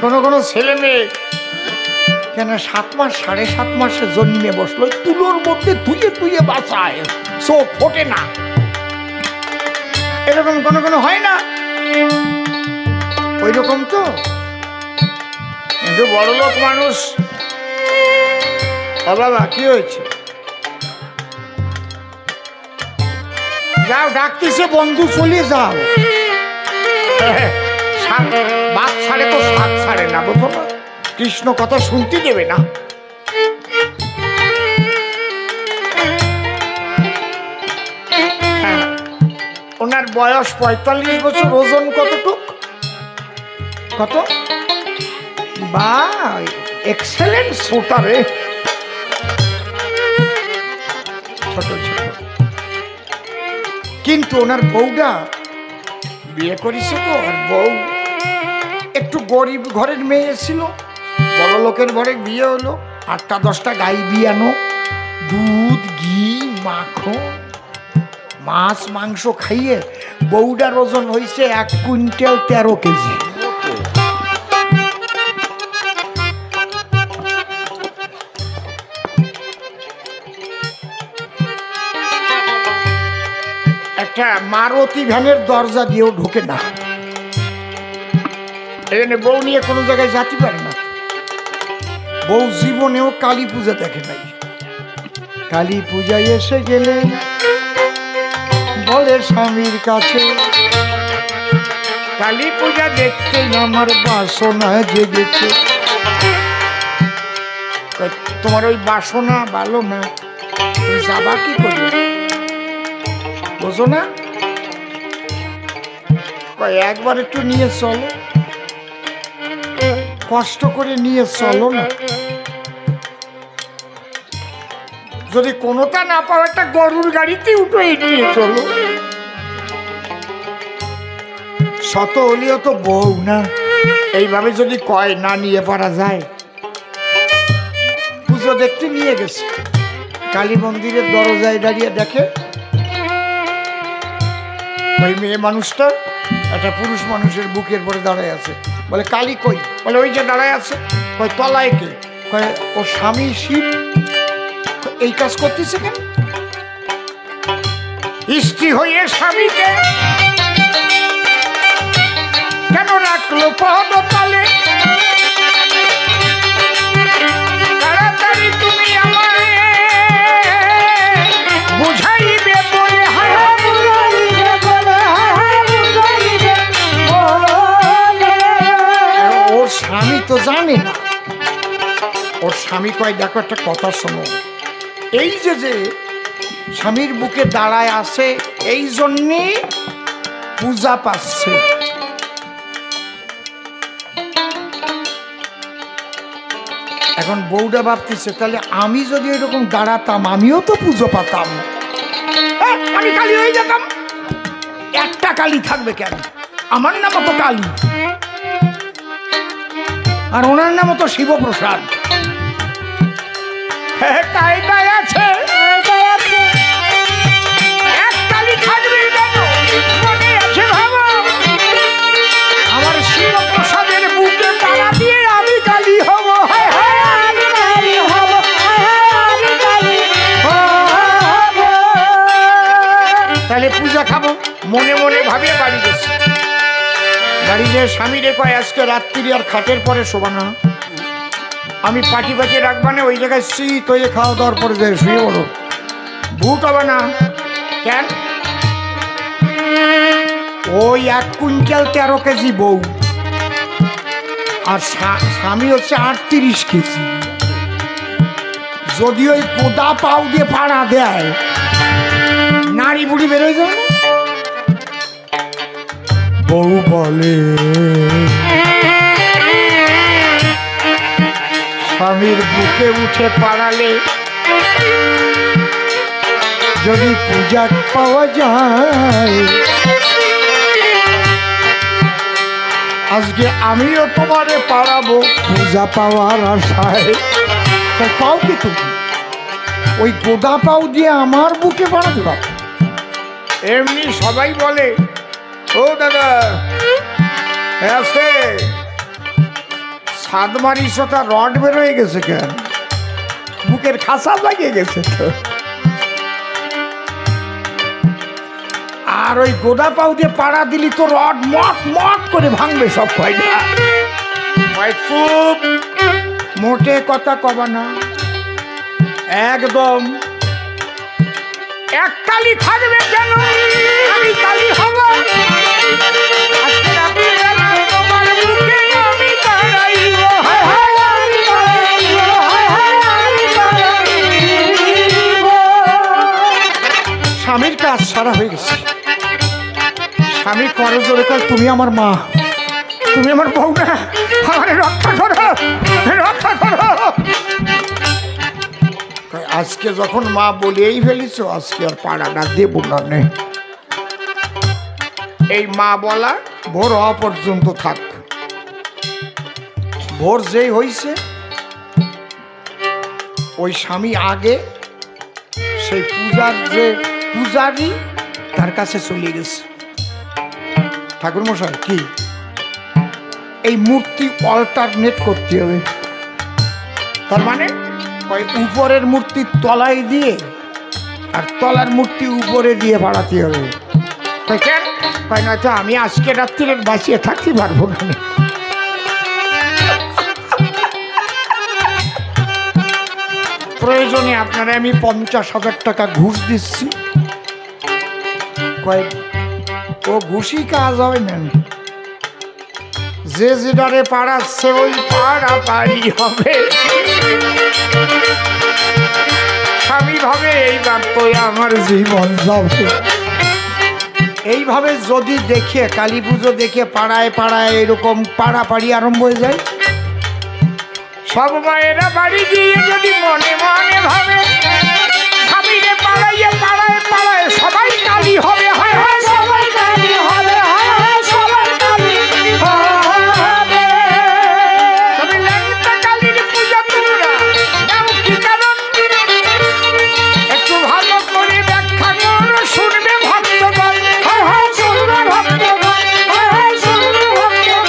কোনো ছেলে মেয়ে কেন ৭ মাস ৭.৫ মাসে জন্মে বসলো, তুলোর মধ্যে ধুয়ে ধুয়ে বাঁচায়, চোখ ফোটে না, এরকম কোনো হয় না? ওই রকম তো। কিন্তু বড় লোক মানুষ, বাবা কি হয়েছে? যাও ডাকতেছে বন্ধু, চলে যাও। বাদ ছাড়ে তো সাত ছাড়ে না, বুঝো না? কৃষ্ণ কথা শুনতে দেবে না। ওনার বয়স ৪৫ বছর, ওজন কতটুক? কত? বা এক্সেলেন্ট শোটারে, ছোট ছোট। কিন্তু ওনার বউটা বিয়ে করেছে তো, আর বউ একটু গরিব ঘরের মেয়ে ছিল। বড় লোকের ঘরে বিয়ে হলো, ৮টা 10টা গাই বিয়ানো, দুধ ঘি মাখন মাছ মাংস খাইয়ে বউটার ওজন হয়েছে ১ কুইন্টাল ১৩ কেজি। একটা মারুতি ভ্যানের দরজা দিয়েও ঢোকে না, এখানে বউ নিয়ে কোনো জায়গায় যেতে পারে না। বউ জীবনেও কালী পূজা দেখে নাই। কালী পূজায় এসে গেলে বলে স্বামীর কাছে, কালী পূজা দেখতে আমার বাসনা জেগেছে। তোমার ওই বাসনা ভালো না, তুমি যাবা কি করবে? বোঝো না? একবার একটু নিয়ে চলো, কষ্ট করে নিয়ে চলো না। যদি কোনোটা না পাও, একটা গরুর গাড়িতে উঠে নিয়ে চলো। শত হলেও তো বউ না, এইভাবে যদি কয় না নিয়ে পারা যায়। পুজো দেখতে নিয়ে গেছে, কালী মন্দিরের দরজায় দাঁড়িয়ে দেখে ওই মেয়ে মানুষটা একটা পুরুষ মানুষের বুকের পরে দাঁড়ায় আছে। বলে কালী কই? বলে ওই যে দাঁড়ায় আছে। কয় তলায় কে? কয় ও স্বামী শিব। এই কাজ করতেছে কেন? স্ত্রী হয়ে স্বামীকে তো জানে না। ওর স্বামী কয় দেখো একটা কথা শোনো, এই যে যে স্বামীর বুকে দাঁড়ায় আসে এই জন্যে পূজা পাচ্ছে। এখন বউটা ভাবতেছে তাহলে আমি যদি এরকম দাঁড়াতাম আমিও তো পুজো পাতাম, আমি কালী হয়ে যেতাম। একটা কালী থাকবে কেন? আমার নামও তো কালী আর ওনার নামও তো শিবপ্রসাদ। কায়দায় আছে এক কালী থাকবে কেন? মনে আছে ভাবো, আমার শিবপ্রসাদের বুকে তারা দিয়ে আমি কালী হব। তাহলে পূজা খাবো। মনে মনে ভাবিয়ে বাড়ি গেছে। বাড়ি গিয়ে স্বামীরে কয় আজকে রাত্রি আর খাটের পরে শোবা না, আমি পাটি পাটি রাখবা না, ওই জায়গায় শীত হয়ে খাওয়া দাওয়ার পরে যায় শুয়ে বলো, ভূত হবে না। কেন? ওই 1 কুইন্টাল 13 কেজি বউ আর স্বামী হচ্ছে 38 কেজি। যদি ওই কোদা পাও দিয়ে পাড়া দেয় নারী বুড়ি বেরোয় যাবে। বউ বলে স্বামীর বুকে উঠে পাড়ালে যদি পূজা পাওয়া যায়, আজকে আমিও তোমারে পাড়াবো পূজা পাওয়ার আশায়। পাও কি তুমি ওই গোদা পাও দিয়ে আমার বুকে পাড়াতে পারো? এমনি সবাই বলে ও দাদা আছে ছাদ মারিস, ওটা রড বেরোয় গেছে কেন? বুকের খাসা লাগিয়ে গেছে তো। আর ওই গোদা পাও দিয়ে পাড়া দিলি তো রড মট মট করে ভাঙবে সব। কয়টা চুপ, মোটে কথা কবা না, একদম এক কালী থাকবে কেন? আমি কালী হব। স্বামীর কাজ সারা হয়ে গেছে। স্বামী করে জোরে কয় তুমি আমার মা, তুমি আমার বউ না, আমার রক্ষা করো, রক্ষা করো। আজকে যখন মা বলেই ফেলিস আজকে আর পাড়াটা দেব না। এই মা বলা ভোর হওয়া পর্যন্ত থাক। ভোর যেই হইছে ওই স্বামী আগে সেই পূজার যে পূজারি তার কাছে চলে গেছে। ঠাকুর মশাই কি এই মূর্তি অল্টারনেট করতে হবে? তার মানে উপরের মূর্তি তলায় দিয়ে আর তলার মূর্তি উপরে দিয়ে বাড়াতে হবে। কেন? নয়তো আমি আজকে রাত্রিরে বাঁচিয়ে থাকতে পারবো না। প্রয়োজনে আপনারা আমি 50,000 টাকা ঘুষ দিচ্ছি। ও ঘুষি কাজ হবে না, যে যেটারে পাড়াচ্ছে ওই পাড়া পাড়ি হবে। স্বামী ভাবে এইবার তো আমার জীবন যাবে। এইভাবে যদি দেখে কালী পুজো দেখে পাড়ায় পাড়ায় এরকম পাড়াপাড়ি আরম্ভ হয়ে যায়, সব মায়েরা বাড়ি গিয়ে যদি মনে মনে ভাবে স্বামীরে পাড়াইয়ে পাড়ায় পাড়ায় সবাই কালী হবে, হয় হয় সবাই কালী হবে, হয় হয় সবাই কালী হবে। তবে ল্যাংটা কালীর পূজা তোমরা দাও কি কারণ? একটু ভালো করে ব্যাখ্যা করো, শুনবে ভক্তগণ, হয় হয় শুনবে ভক্তগণ, হয় হয় শুনবে ভক্তগণ।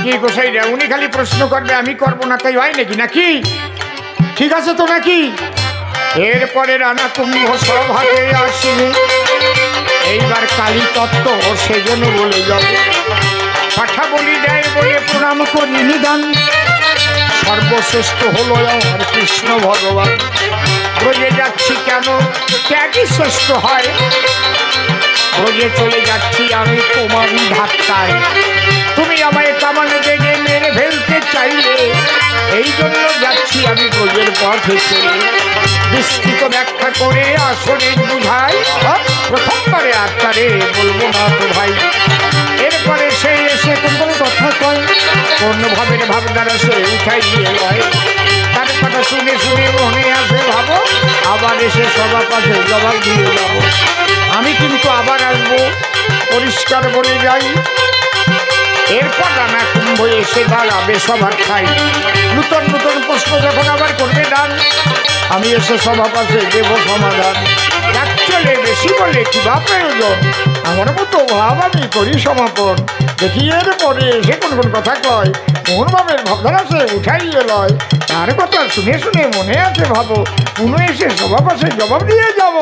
কি গোসাই রে, উনি খালি প্রশ্ন করবে আমি করবো না, তাই হয় নাকি? নাকি ঠিক আছে তো নাকি? এরপরে রানা কুম্ভ সভাতে আসবে, এইবার কালী তত্ত্ব সেজন্য বলে যাবে। পাঠা বলি দেয় বলে প্রণাম করি নিদান, সর্বশ্রেষ্ঠ হলো আমার কৃষ্ণ ভগবান। রয়ে যাচ্ছি কেন ত্যাগই শ্রেষ্ঠ হয়, রোজে চলে যাচ্ছি আমি তোমারই ধাক্কায়। তুমি আমায় কামানে দেখে মেরে ফেলতে চাইলে, এই জন্য যাচ্ছি আমি ব্রজের পথে চলে। বিস্তৃত ব্যাখ্যা করে আসলে বুঝাই, প্রথমবারে আত্মারে বলবো না তো ভাই। এরপরে সে এসে কোন কথা কয়, কোন ভাবের ভাবনারা সে উঠাই দিয়ে লয়। তার কথা শুনে শুনে মনে আসে ভাবো, আবার এসে সবার কাছে জবাব দিয়ে যাব। আমি কিন্তু আবার আসবো, পরিষ্কার বলে যাই। এরপর রানা কুম্ভ এসে দাঁড়াবে সবার ঠাই। নূতন নূতন প্রশ্ন যখন আবার করবে দান, আমি এসে সবার কাছে দেব সমাধান। এক চলে বেশি বলে কি বা প্রয়োজন, আমার মতো ভাব আমি করি সমাপন। দেখি এর পরে এসে কোন কোন কথা কয়, কোন ভাবের ভাবধারা সে উঠাইয়ে লয়। তার কথা শুনে শুনে মনে আছে ভাবো, পুনঃ এসে সবার কাছে জবাব দিয়ে যাব।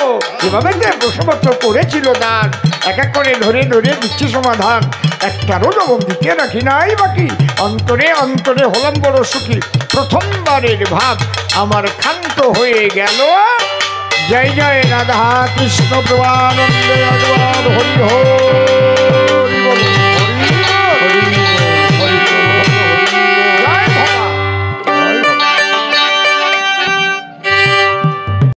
এভাবে যে প্রশ্নপত্র করেছিল দান, এক এক করে ধরে ধরে দিচ্ছি সমাধান। একটারও জবাব দিতে রাখি নাই বাকি, অন্তরে অন্তরে হলাম বড় সুখী। প্রথমবারের ভাব আমার ক্ষান্ত হয়ে গেল। জয় জয় রাধা কৃষ্ণ প্রেমানন্দে হরি হরি।